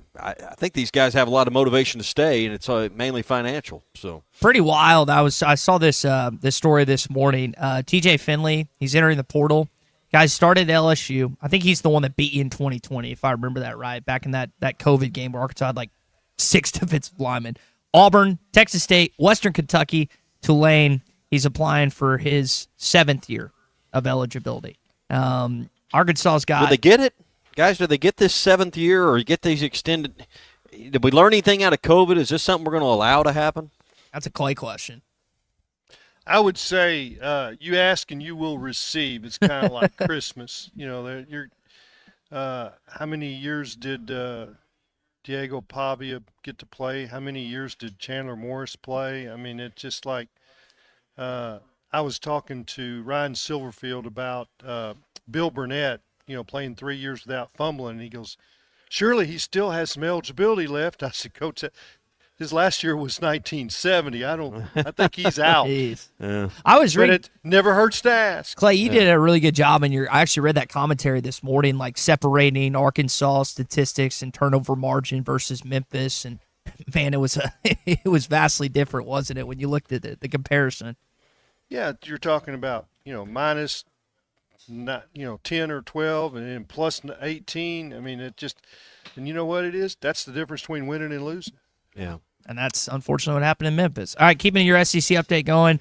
think these guys have a lot of motivation to stay, and it's mainly financial. So pretty wild. I saw this story this morning. TJ Finley, he's entering the portal. Guys started at LSU. I think he's the one that beat you in 2020, if I remember that right, back in that COVID game where Arkansas had like 6 defensive linemen. Auburn, Texas State, Western Kentucky, Tulane. He's applying for his 7th year of eligibility. Arkansas's got. Did they get it? Guys, do they get this 7th year or get these extended? Did we learn anything out of COVID? Is this something we're going to allow to happen? That's a Clay question. I would say you ask and you will receive. It's kind of like Christmas. You know, how many years did Diego Pavia get to play? How many years did Chandler Morris play? I mean, it's just like I was talking to Ryan Silverfield about Bill Burnett, you know, playing 3 years without fumbling. And he goes, surely he still has some eligibility left. I said, Coach, his last year was 1970. I think he's out. Yeah. I was reading. But it never hurts to ask. Clay, you did a really good job, and I actually read that commentary this morning, like separating Arkansas statistics and turnover margin versus Memphis, and man, it was vastly different, wasn't it, when you looked at the comparison? Yeah, you're talking about minus, 10 or 12, and then plus 18. I mean, and you know what it is? That's the difference between winning and losing. Yeah. And that's unfortunately what happened in Memphis. All right, keeping your SEC update going.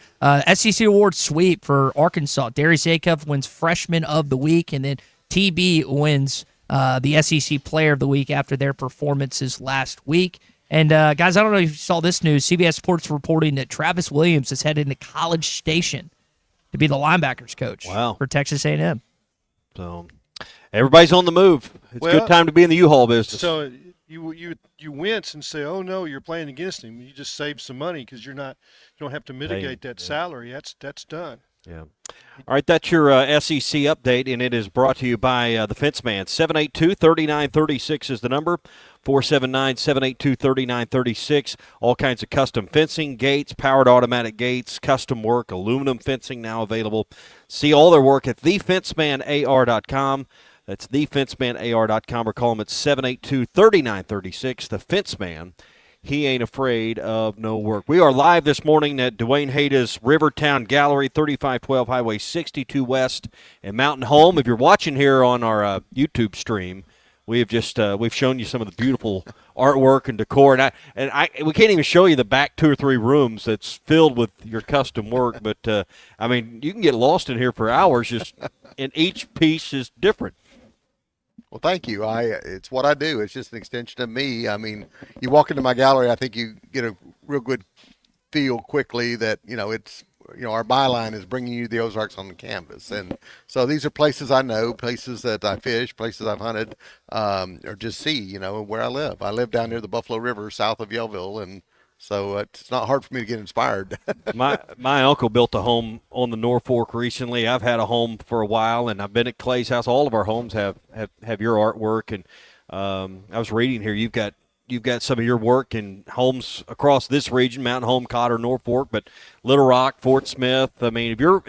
SEC Award sweep for Arkansas. Darius Acuff wins Freshman of the Week, and then TB wins the SEC Player of the Week after their performances last week. And, guys, I don't know if you saw this news. CBS Sports reporting that Travis Williams is headed to College Station to be the linebackers coach for Texas A&M. So everybody's on the move. It's a good time to be in the U-Haul business. So you wince and say, oh no, you're playing against him. You just save some money because you don't have to mitigate that salary. That's done. Yeah. All right, that's your SEC update, and it is brought to you by the Fence Man. 782-3936 is the number. 479-782-3936. All kinds of custom fencing, gates, powered automatic gates, custom work, aluminum fencing now available. See all their work at thefencemanAR.com. That's thefencemanAR.com, or call them at 782-3936. The Fence Man, he ain't afraid of no work. We are live this morning at Dwayne Hayda's Rivertown Gallery, 3512 Highway 62 West in Mountain Home. If you're watching here on our YouTube stream, we've shown you some of the beautiful artwork and decor, and we can't even show you the back 2 or 3 rooms that's filled with your custom work. But I mean, you can get lost in here for hours, and each piece is different. Well, thank you. It's what I do. It's just an extension of me. I mean, you walk into my gallery, I think you get a real good feel quickly that, it's, our byline is bringing you the Ozarks on the canvas. And so these are places I know, places that I fish, places I've hunted, or just see, where I live. I live down near the Buffalo River, south of Yellville, and so it's not hard for me to get inspired. My uncle built a home on the North Fork recently. I've had a home for a while, and I've been at Clay's house. All of our homes have your artwork. And I was reading here, you've got some of your work in homes across this region: Mountain Home, Cotter, North Fork, but Little Rock, Fort Smith. I mean, if you're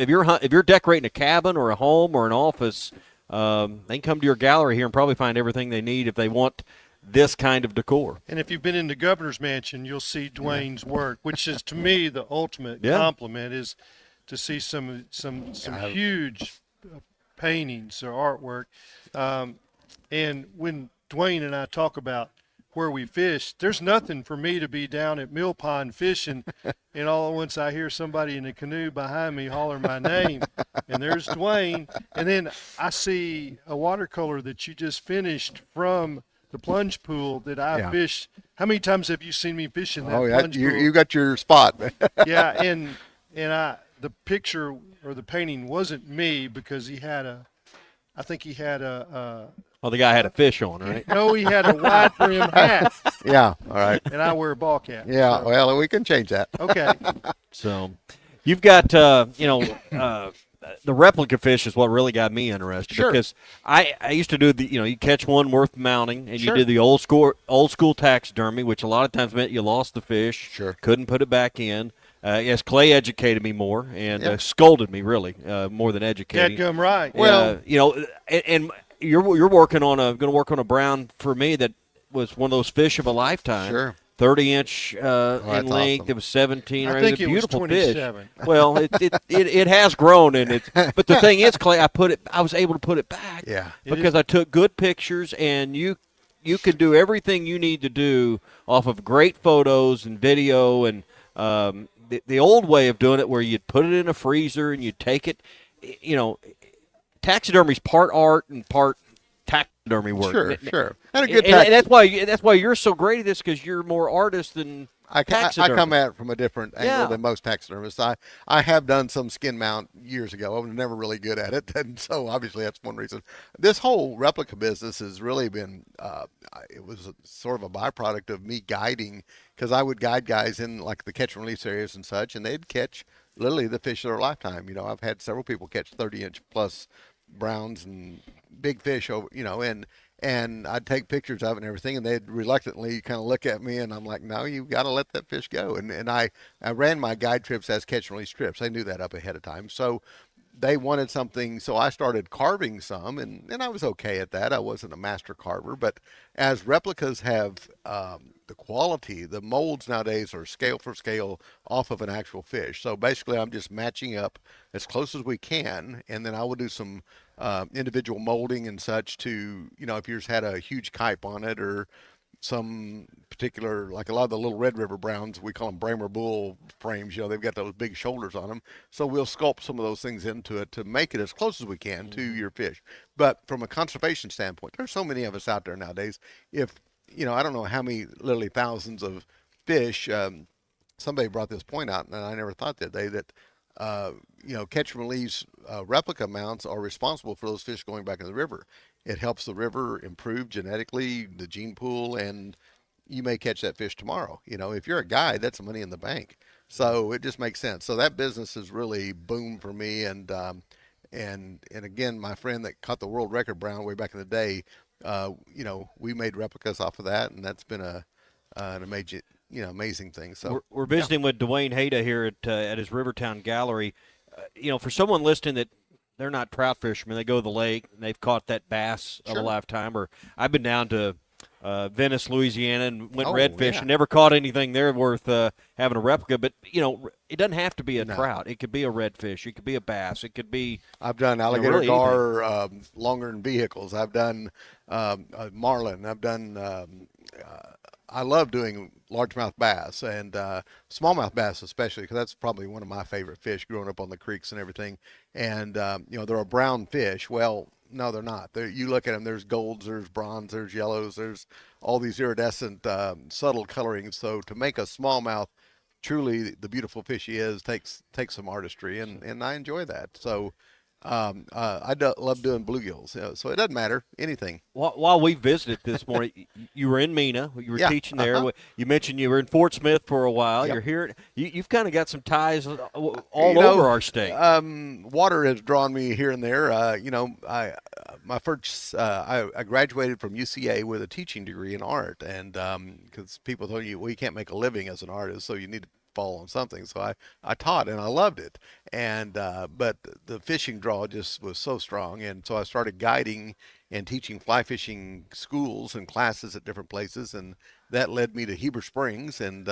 decorating a cabin or a home or an office, they can come to your gallery here and probably find everything they need if they want this kind of decor. And if you've been in the governor's mansion, you'll see Dwayne's work, which is, to me, the ultimate compliment, is to see some huge paintings or artwork. And when Dwayne and I talk about where we fish, there's nothing for me to be down at Mill Pond fishing, and all at once I hear somebody in a canoe behind me holler my name, and there's Dwayne. And then I see a watercolor that you just finished from the plunge pool that I fished. How many times have you seen me fishing that plunge pool? You got your spot. Yeah, and the picture or the painting wasn't me because I think he had a well, the guy had a fish on, right? No, he had a wide brim hat. Yeah, all right. And I wear a ball cap. Yeah, well, we can change that. Okay. So you've got, the replica fish is what really got me interested. Sure. Because I used to do you catch one worth mounting, and you did the old school taxidermy, which a lot of times meant you lost the fish, couldn't put it back in. Yes, Clay educated me more and scolded me, really, more than educating. Dadgum right. Well, and you're working on going to work on a brown for me that was one of those fish of a lifetime. Sure. 30-inch in that's length. awesome. It was 17. I Right? think It it was was a beautiful 27. fish. Well, it has grown, and but the thing is, Clay, I was able to put it back. Yeah. Because I took good pictures, and you can do everything you need to do off of great photos and video, and the old way of doing it, where you'd put it in a freezer and you'd take it. Taxidermy's part art and part taxidermy work. Sure. And a good and that's why you're so great at this, because you're more artist than I taxidermy. come at it from a different angle than most taxidermists. I have done some skin mount years ago. I was never really good at it, and so obviously that's one reason. This whole replica business has really been. It was sort of a byproduct of me guiding, because I would guide guys in like the catch and release areas and such, and they'd catch literally the fish of their lifetime. I've had several people catch 30-inch plus browns and big fish over, and I'd take pictures of it and everything, and they'd reluctantly kind of look at me, and I'm like, no, you've got to let that fish go. And I ran my guide trips as catch and release trips. I knew that up ahead of time. So they wanted something, so I started carving some, and I was okay at that. I wasn't a master carver, but as replicas have the quality, the molds nowadays are scale for scale off of an actual fish. So basically I'm just matching up as close as we can, and then I will do some individual molding and such to, if yours had a huge kype on it, or some particular, like a lot of the little Red River browns, we call them Bramer Bull frames, they've got those big shoulders on them. So we'll sculpt some of those things into it to make it as close as we can to your fish. But from a conservation standpoint, there's so many of us out there nowadays. If, I don't know how many, literally thousands of fish, somebody brought this point out, and I never thought that catch and release replica mounts are responsible for those fish going back in the river. It helps the river improve genetically, the gene pool, and you may catch that fish tomorrow. If you're a guide, that's money in the bank. So it just makes sense. So that business has really boomed for me. And again, my friend that caught the world record brown way back in the day, we made replicas off of that, and that's been an amazing thing. So we're visiting with Dwayne Hayda here at his Rivertown Gallery. For someone listening that they're not trout fishermen, they go to the lake and they've caught that bass of a lifetime. Or I've been down to Venice, Louisiana, and went redfish and never caught anything there worth having a replica. But it doesn't have to be a trout. It could be a redfish. It could be a bass. It could be. I've done alligator gar longer than vehicles. I've done marlin. I've done. I love doing largemouth bass and smallmouth bass, especially, because that's probably one of my favorite fish growing up on the creeks and everything. And they're a brown fish. Well, no, they're not. You look at them, there's golds, there's bronze, there's yellows, there's all these iridescent, subtle colorings. So to make a smallmouth truly the beautiful fish he is takes some artistry, and I enjoy that. So love doing bluegills. So it doesn't matter, anything. While we visited this morning, you were in Mena. You were teaching there. You mentioned you were in Fort Smith for a while. You're here. You've kind of got some ties all over our state. Water has drawn me here and there. I graduated from UCA with a teaching degree in art, and because people told you, well, you can't make a living as an artist, so you need to fall on something. So I taught, and I loved it. And but the fishing draw just was so strong, and so I started guiding and teaching fly fishing schools and classes at different places, and that led me to Heber Springs, and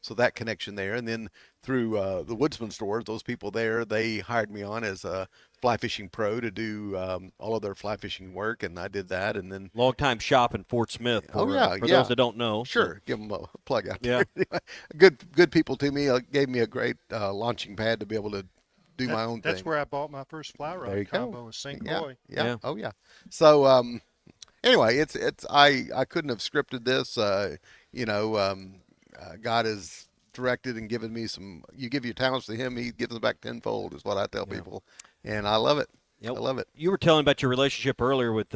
so that connection there. And then through the Woodsman stores, those people there, they hired me on as a fly fishing pro to do all of their fly fishing work, and I did that. And then long time shop in Fort Smith. For those that don't know, sure, give them a plug out there. Good people to me. Gave me a great launching pad to be able to do my own thing. That's where I bought my first fly rod combo with St. Croix. Yeah. Oh yeah. So anyway, it's I couldn't have scripted this. God has directed and given me some. You give your talents to Him, He gives them back tenfold, is what I tell people, and I love it. I love it. You were telling about your relationship earlier with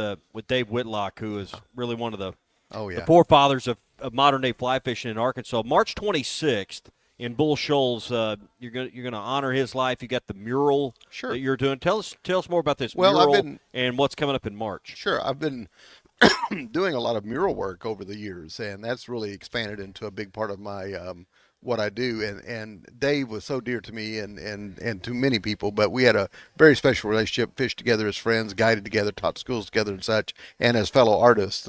Dave Whitlock, who is really one of the the forefathers of modern day fly fishing in Arkansas. March 26th. In Bull Shoals, you're gonna honor his life. You got the mural that you're doing. Tell us more about this mural and what's coming up in March. Sure, I've been doing a lot of mural work over the years, and that's really expanded into a big part of my what I do, and Dave was so dear to me and to many people, but we had a very special relationship, fished together as friends, guided together, taught schools together and such, and as fellow artists.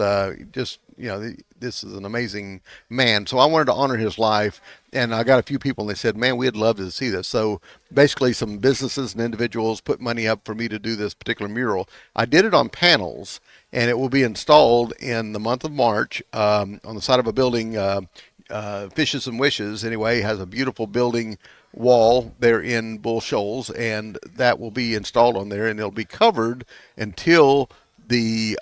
This is an amazing man. So I wanted to honor his life, and I got a few people, and they said, man, we'd love to see this. So basically some businesses and individuals put money up for me to do this particular mural. I did it on panels, and it will be installed in the month of March on the side of a building. Fishes and Wishes, anyway, has a beautiful building wall there in Bull Shoals, and that will be installed on there, and it'll be covered until the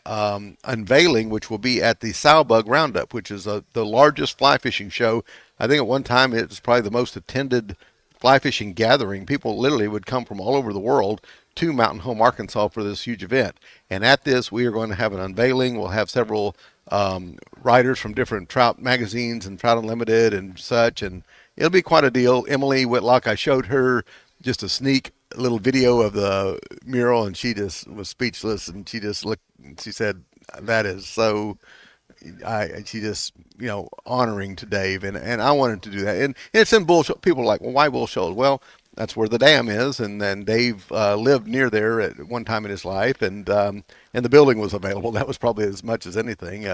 unveiling, which will be at the Sowbug Roundup, which is the largest fly fishing show. I think at one time it was probably the most attended fly fishing gathering. People literally would come from all over the world to Mountain Home, Arkansas for this huge event. And at this, we are going to have an unveiling. We'll have several writers from different trout magazines and Trout Unlimited and such, and it'll be quite a deal. Emily Whitlock, I showed her just a sneak little video of the mural, and she just was speechless, and she just looked, and she said, that is so, she just, honoring to Dave, and I wanted to do that. And it's in Bull Shoals. People are like, well, why Bull Shoals? Well, that's where the dam is, and then Dave lived near there at one time in his life, and the building was available. That was probably as much as anything.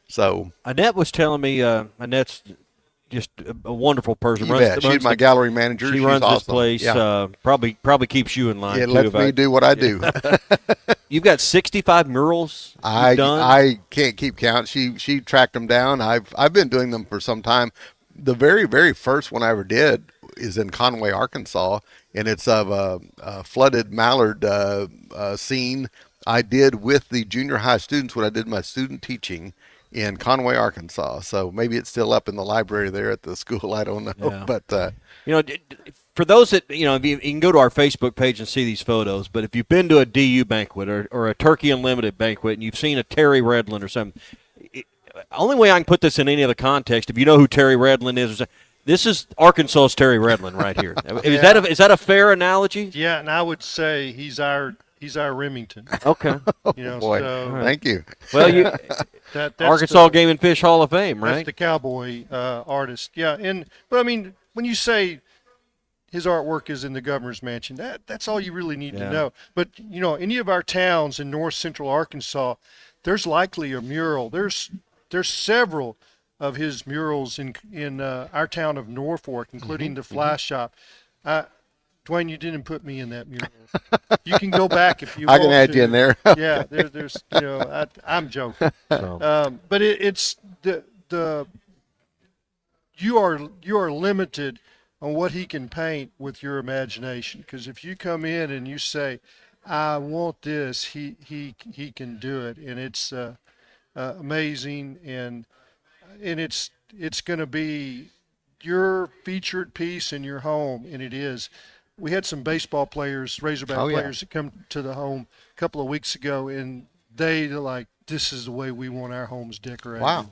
So Annette was telling me, Annette's just a wonderful person. She's my gallery manager. She She's runs awesome. this place. Yeah. Probably keeps you in line. It too, lets me do what I do. You've got 65 murals you've done? I can't keep count. She tracked them down. I've been doing them for some time. The very, very first one I ever did is in Conway, Arkansas, and it's of a flooded mallard scene I did with the junior high students when I did my student teaching in Conway, Arkansas. So maybe it's still up in the library there at the school. I don't know. Yeah. But for those that, you can go to our Facebook page and see these photos, but if you've been to a DU banquet or a Turkey Unlimited banquet and you've seen a Terry Redlin or something, only way I can put this in any other context, if you know who Terry Redlin is, this is Arkansas's Terry Redlin right here. Is that a fair analogy? Yeah, and I would say he's our Remington. Okay. Boy, so, thank you. Well, that's Arkansas Game and Fish Hall of Fame, right? That's the cowboy artist. Yeah, but I mean, when you say his artwork is in the governor's mansion, that's all you really need to know. But any of our towns in north central Arkansas, there's likely a mural. There's several of his murals in our town of Norfolk, including the Fly Shop. Dwayne, you didn't put me in that mural. You can go back if you want to. I can add you in there. Yeah, there's I'm joking. But it's you are limited on what he can paint with your imagination, because if you come in and you say, I want this, he can do it, and it's amazing, and it's going to be your featured piece in your home, and it is. We had some baseball players, Razorback players, that come to the home a couple of weeks ago, and they're like, this is the way we want our homes decorated. Wow.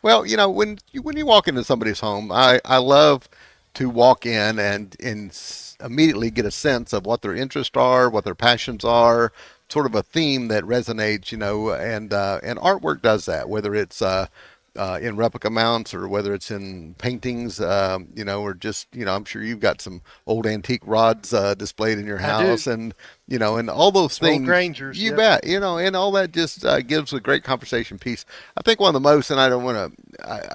Well, when you walk into somebody's home, I love to walk in and immediately get a sense of what their interests are, what their passions are, sort of a theme that resonates, and artwork does that, whether it's in replica mounts or whether it's in paintings, or just, I'm sure you've got some old antique rods displayed in your house, and and all those things. Old Grangers, you bet, and all that just gives a great conversation piece. I think one of the most, and I don't want to.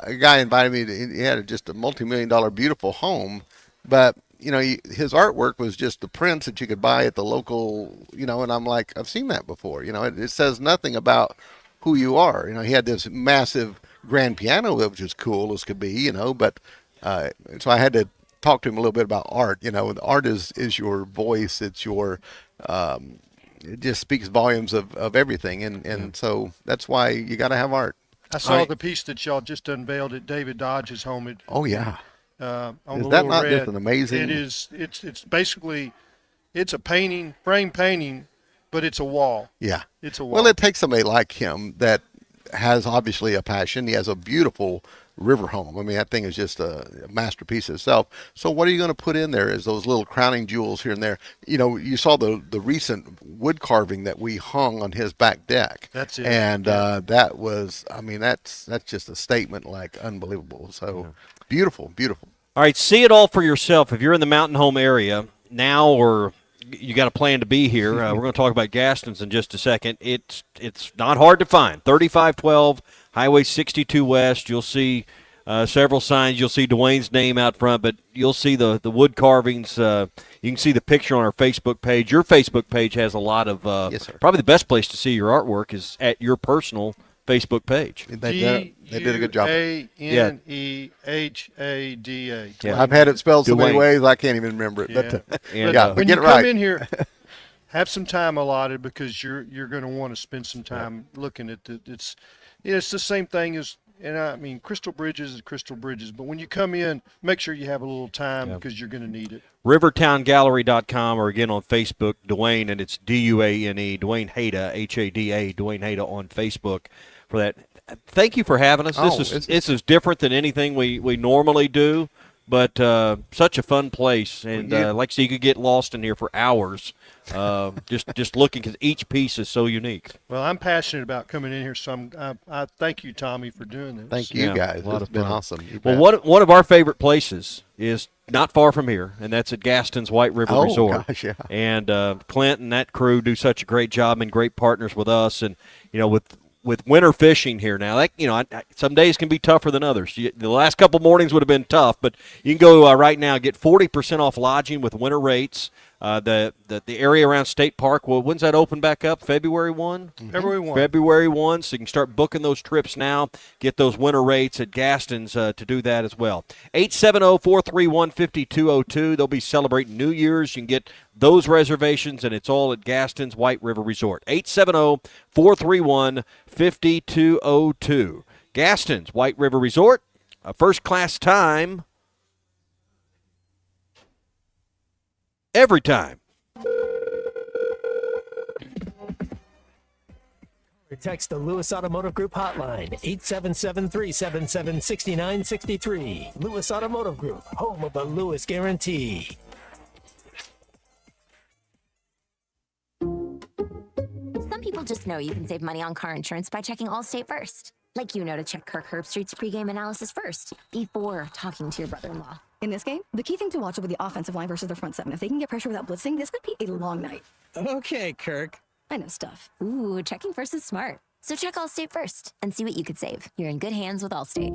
A guy invited me he had just a multi-million-dollar beautiful home, but his artwork was just the prints that you could buy at the local, and I'm like, I've seen that before. It says nothing about who you are. He had this massive grand piano, which was cool as could be, but so I had to talk to him a little bit about art. The art is your voice. It's your it just speaks volumes of everything, and so that's why you got to have art. I saw the piece that y'all just unveiled at David Dodge's home. On Is that not just an amazing? It is. It's basically, it's a painting, frame painting, but it's a wall. Yeah, it's a wall. Well, it takes somebody like him that has obviously a passion. He has a beautiful river home. I mean, that thing is just a masterpiece itself. So what are you going to put in there as those little crowning jewels here and there? You saw the recent wood carving that we hung on his back deck. That's it. And that was, I mean, that's just a statement like unbelievable. So beautiful. All right, see it all for yourself. If you're in the Mountain Home area now, or you got a plan to be here, we're going to talk about Gaston's in just a second. It's not hard to find. 3512 Highway 62 West. You'll see several signs. You'll see Dwayne's name out front, but you'll see the wood carvings. You can see the picture on our Facebook page. Your Facebook page has a lot of yes, sir. Probably the best place to see your artwork is at your personal Facebook page. They did a good job. Danehada. Yeah. I've had it spelled so many Dwayne. ways I can't even remember it. Yeah. But And, yeah, when get you it come right. in here, have some time allotted because you're going to want to spend some time looking at it. It's the same thing as, and I mean, Crystal Bridges is Crystal Bridges, but when you come in, make sure you have a little time because you're going to need it. RivertownGallery.com, or again on Facebook, Dwayne, and it's Duane, Dwayne Hada, Hada, Dwayne Hada on Facebook for that. Thank you for having us. This is different than anything we normally do, but such a fun place. And like I said, you could get lost in here for hours just looking, because each piece is so unique. Well, I'm passionate about coming in here, so I thank you, Tommy, for doing this. Thank you, guys. It's been awesome. Well, one of our favorite places is not far from here, and that's at Gaston's White River Resort. Gosh, yeah. And Clint and that crew do such a great job, and great partners with us. And with winter fishing here now, some days can be tougher than others. The last couple mornings would have been tough, but you can go right now, get 40% off lodging with winter rates. The area around State Park, well, when's that open back up? February 1? February 1. February 1, so you can start booking those trips now. Get those winter rates at Gaston's to do that as well. 870-431-5202. They'll be celebrating New Year's. You can get those reservations, and it's all at Gaston's White River Resort. 870-431-5202. Gaston's White River Resort, a first-class time every time. Text the Lewis Automotive Group hotline, 877-377-6963. Lewis Automotive Group, home of the Lewis Guarantee. Some people just know you can save money on car insurance by checking Allstate first. Like to check Kirk Herbstreit's pregame analysis first, before talking to your brother-in-law. In this game, the key thing to watch will be the offensive line versus their front seven. If they can get pressure without blitzing, this could be a long night. Okay, Kirk. I know stuff. Ooh, checking first is smart. So check Allstate first and see what you could save. You're in good hands with Allstate.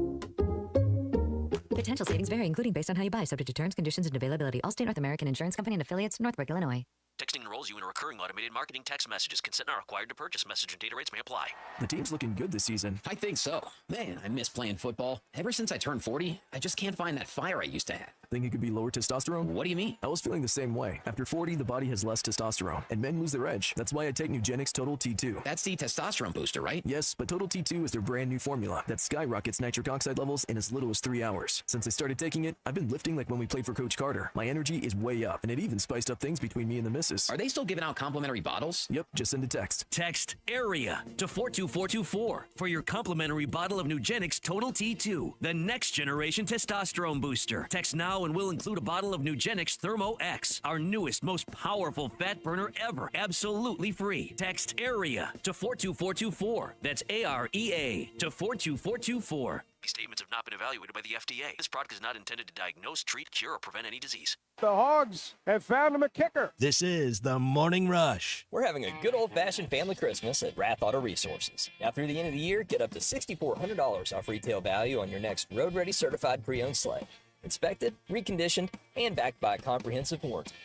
Potential savings vary, including based on how you buy, subject to terms, conditions, and availability. Allstate North American Insurance Company and affiliates, Northbrook, Illinois. Texting enrolls you in a recurring automated marketing text messages. Consent not required to purchase. Message and data rates may apply. The team's looking good this season. I think so. Man, I miss playing football. Ever since I turned 40, I just can't find that fire I used to have. Think it could be lower testosterone? What do you mean? I was feeling the same way. After 40, the body has less testosterone, and men lose their edge. That's why I take Nugenix Total T2. That's the testosterone booster, right? Yes, but Total T2 is their brand new formula that skyrockets nitric oxide levels in as little as 3 hours. Since I started taking it, I've been lifting like when we played for Coach Carter. My energy is way up, and it even spiced up things between me and the missus. Are they still giving out complimentary bottles? Yep, just send a text. Text AREA to 42424 for your complimentary bottle of Nugenix Total T2, the next generation testosterone booster. Text now and we'll include a bottle of Nugenix Thermo X, our newest, most powerful fat burner ever, absolutely free. Text AREA to 42424. That's AREA to 42424. These statements have not been evaluated by the FDA. This product is not intended to diagnose, treat, cure, or prevent any disease. The Hogs have found him a kicker. This is the Morning Rush. We're having a good old-fashioned family Christmas at Rath Auto Resources. Now through the end of the year, get up to $6,400 off retail value on your next road-ready certified pre-owned sleigh. Inspected, reconditioned, and backed by a comprehensive warranty.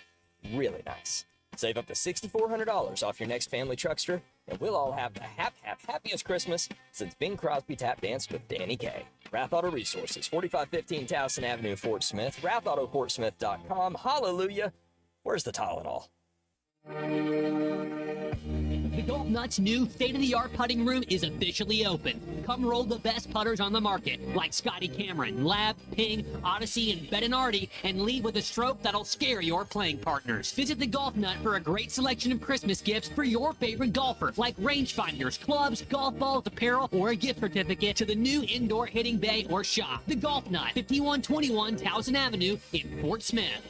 Really nice. Save up to $6,400 off your next family truckster, and we'll all have the happiest Christmas since Bing Crosby tap danced with Danny Kaye. Rath Auto Resources, 4515 Towson Avenue, Fort Smith, rathautoportsmith.com. Hallelujah. Where's the Tylenol? The Golf Nuts' new state-of-the-art putting room is officially open. Come roll the best putters on the market, like Scotty Cameron, Lab, Ping, Odyssey, and Bettinardi, and leave with a stroke that'll scare your playing partners. Visit the Golf Nut for a great selection of Christmas gifts for your favorite golfer, like rangefinders, clubs, golf balls, apparel, or a gift certificate to the new indoor hitting bay or shop. The Golf Nut, 5121 Towson Avenue in Fort Smith.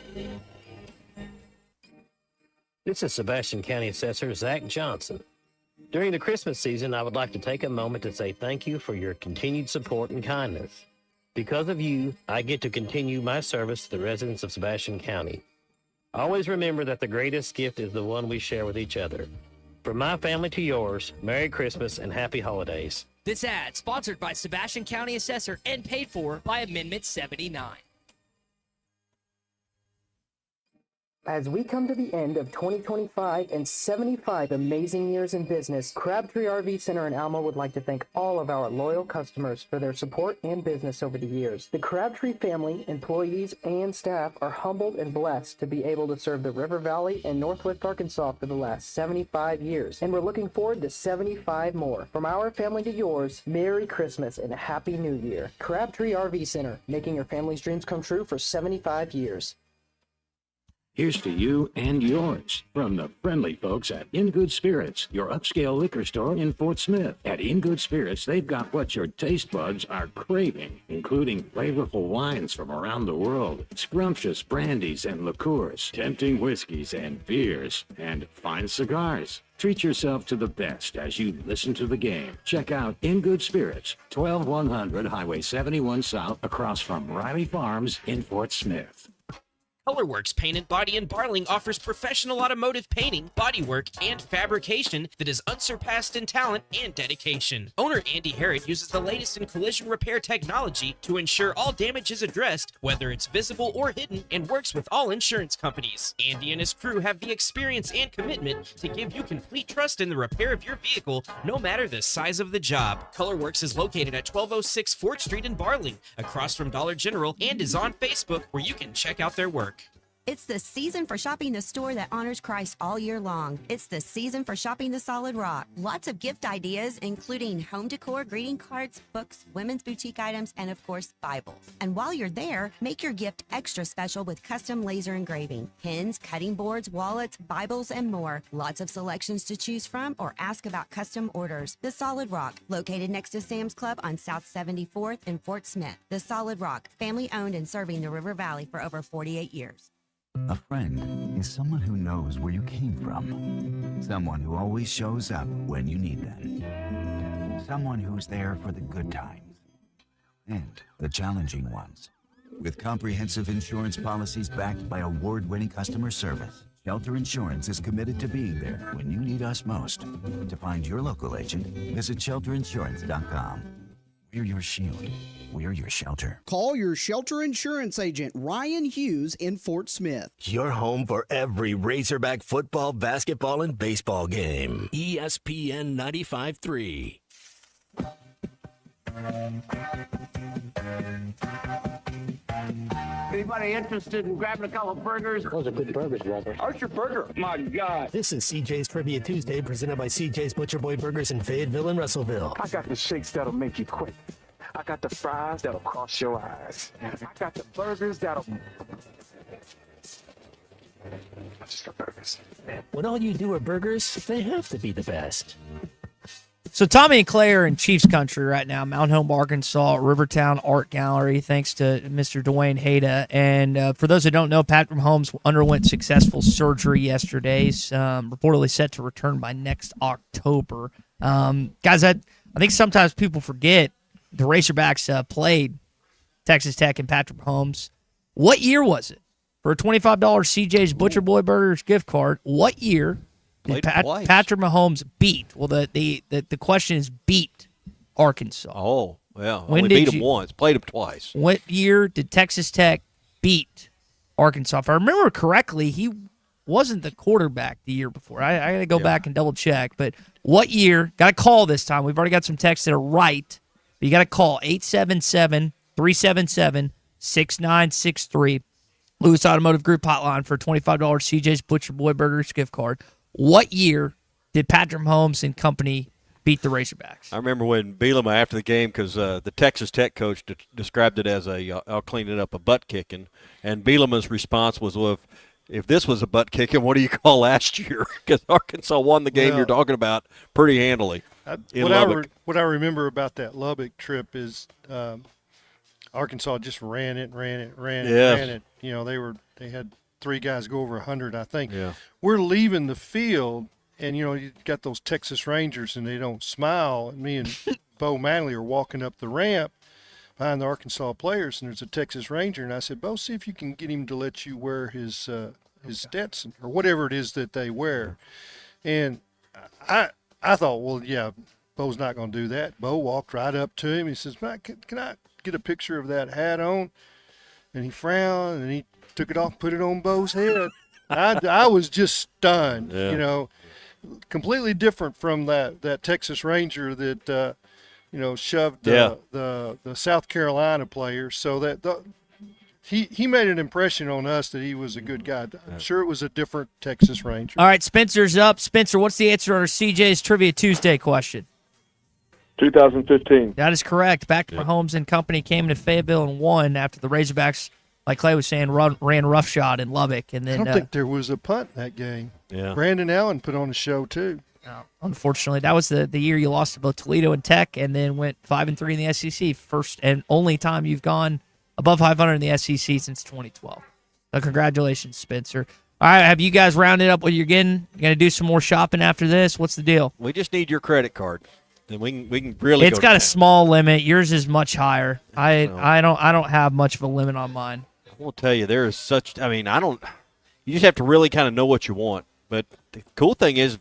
This is Sebastian County Assessor Zach Johnson. During the Christmas season, I would like to take a moment to say thank you for your continued support and kindness. Because of you, I get to continue my service to the residents of Sebastian County. Always remember that the greatest gift is the one we share with each other. From my family to yours, Merry Christmas and Happy Holidays. This ad sponsored by Sebastian County Assessor and paid for by Amendment 79. As we come to the end of 2025 and 75 amazing years in business, Crabtree RV Center in Alma would like to thank all of our loyal customers for their support and business over the years. The Crabtree family, employees, and staff are humbled and blessed to be able to serve the River Valley and Northwest Arkansas for the last 75 years, and we're looking forward to 75 more. From our family to yours, Merry Christmas and a Happy New Year. Crabtree RV Center, making your family's dreams come true for 75 years. Here's to you and yours from the friendly folks at In Good Spirits, your upscale liquor store in Fort Smith. At In Good Spirits, they've got what your taste buds are craving, including flavorful wines from around the world, scrumptious brandies and liqueurs, tempting whiskeys and beers, and fine cigars. Treat yourself to the best as you listen to the game. Check out In Good Spirits, 12100 Highway 71 South, across from Riley Farms in Fort Smith. Colorworks Paint Body and Barling offers professional automotive painting, bodywork, and fabrication that is unsurpassed in talent and dedication. Owner Andy Harrod uses the latest in collision repair technology to ensure all damage is addressed, whether it's visible or hidden, and works with all insurance companies. Andy and his crew have the experience and commitment to give you complete trust in the repair of your vehicle, no matter the size of the job. Colorworks is located at 1206 4th Street in Barling, across from Dollar General, and is on Facebook, where you can check out their work. It's the season for shopping the store that honors Christ all year long. It's the season for shopping the Solid Rock. Lots of gift ideas, including home decor, greeting cards, books, women's boutique items, and of course, Bibles. And while you're there, make your gift extra special with custom laser engraving, pins, cutting boards, wallets, Bibles, and more. Lots of selections to choose from, or ask about custom orders. The Solid Rock, located next to Sam's Club on South 74th in Fort Smith. The Solid Rock, family owned and serving the River Valley for over 48 years. A friend is someone who knows where you came from. Someone who always shows up when you need them. Someone who's there for the good times and the challenging ones. With comprehensive insurance policies backed by award-winning customer service, Shelter Insurance is committed to being there when you need us most. To find your local agent, visit shelterinsurance.com. We're your shield. We're your shelter. Call your Shelter Insurance agent, Ryan Hughes, in Fort Smith. Your home for every Razorback football, basketball, and baseball game. ESPN 95.3. Anybody interested in grabbing a couple burgers? Those are good burgers, brother. How's your burger? My God. This is CJ's Trivia Tuesday, presented by CJ's Butcher Boy Burgers in Fayetteville and Russellville. I got the shakes that'll make you quit. I got the fries that'll cross your eyes. I got the burgers that'll... Just the burgers. When all you do are burgers, they have to be the best. So Tommy and Clay are in Chiefs country right now, Mount Home, Arkansas, Rivertown Art Gallery, thanks to Mr. Dwayne Hayda. And for those that don't know, Patrick Mahomes underwent successful surgery yesterday, reportedly set to return by next October. Guys, I think sometimes people forget the Razorbacks played Texas Tech and Patrick Mahomes. What year was it? For a $25 CJ's Butcher Boy Burgers gift card, what year did Patrick Mahomes beat? Well, the question is beat Arkansas. Oh, well, When only did beat him once, played him twice. What year did Texas Tech beat Arkansas? If I remember correctly, he wasn't the quarterback the year before. I got to go back and double check. But what year? Got to call this time. We've already got some texts that are right. But you got to call 877-377-6963. Lewis Automotive Group hotline for a $25 CJ's Butcher Boy Burgers gift card. What year did Patrick Mahomes and company beat the Razorbacks? I remember when Bielema, after the game, because the Texas Tech coach described it as I'll clean it up, a butt kicking. And Bielema's response was, well, if this was a butt kicking, what do you call last year? Because Arkansas won the game you're talking about pretty handily. What I remember about that Lubbock trip is Arkansas just ran it. You know, they had three guys go over 100, I think. Yeah. We're leaving the field, and, you know, you got those Texas Rangers, and they don't smile. And me and Bo Manley are walking up the ramp. behind the Arkansas players, and there's a Texas Ranger, and I said, Bo, see if you can get him to let you wear his Stetson or whatever it is that they wear. And I thought, well, yeah, Bo's not going to do that. Bo walked right up to him. He says, "Man, can I get a picture of that hat on?" And he frowned, and he took it off, put it on Bo's head. I was just stunned, completely different from that Texas Ranger that, shoved the South Carolina players. So that he made an impression on us that he was a good guy. I'm sure it was a different Texas Ranger. All right, Spencer's up. Spencer, what's the answer on our CJ's Trivia Tuesday question? 2015. That is correct. Patrick Mahomes and company came to Fayetteville and won after the Razorbacks, like Clay was saying, ran roughshod in Lubbock. And then I don't think there was a punt in that game. Yeah. Brandon Allen put on a show, too. No, unfortunately, that was the year you lost to both Toledo and Tech and then went 5-3 in the SEC. First and only time you've gone above 500 in the SEC since 2012. So congratulations, Spencer. All right, have you guys rounded up what you're getting? You going to do some more shopping after this? What's the deal? We just need your credit card. Then we can really. It's got a small limit. Yours is much higher. I don't have much of a limit on mine. I will tell you, there is such. I mean, you just have to really kind of know what you want. But the cool thing is,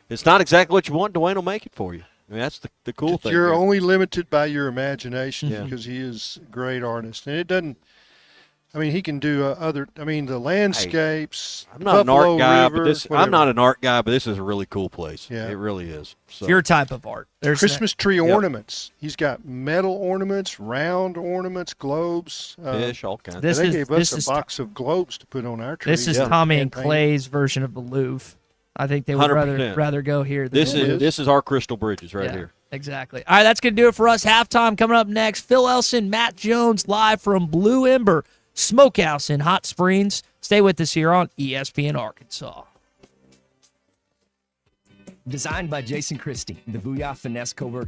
it's not exactly what you want. Dwayne will make it for you. I mean, that's the cool thing. You're only limited by your imagination because he is a great artist, and it doesn't. I mean, he can do the landscapes. I'm not Buffalo an art guy, River, but I'm not an art guy, but this is a really cool place. Yeah. It really is. So. Your type of art. There's Christmas tree ornaments. He's got metal ornaments, round ornaments, globes. Fish, all kinds. They gave us a box of globes to put on our tree. This is Tommy and Clay's version of the Louvre. I think they would 100%. rather go here. Than This is our Crystal Bridges right here. Exactly. All right, that's going to do it for us. Halftime coming up next. Phil Elson, Matt Jones, live from Blue Ember Smokehouse in Hot Springs. Stay with us here on ESPN Arkansas. Designed by Jason Christie, the Booyah Finesse Covert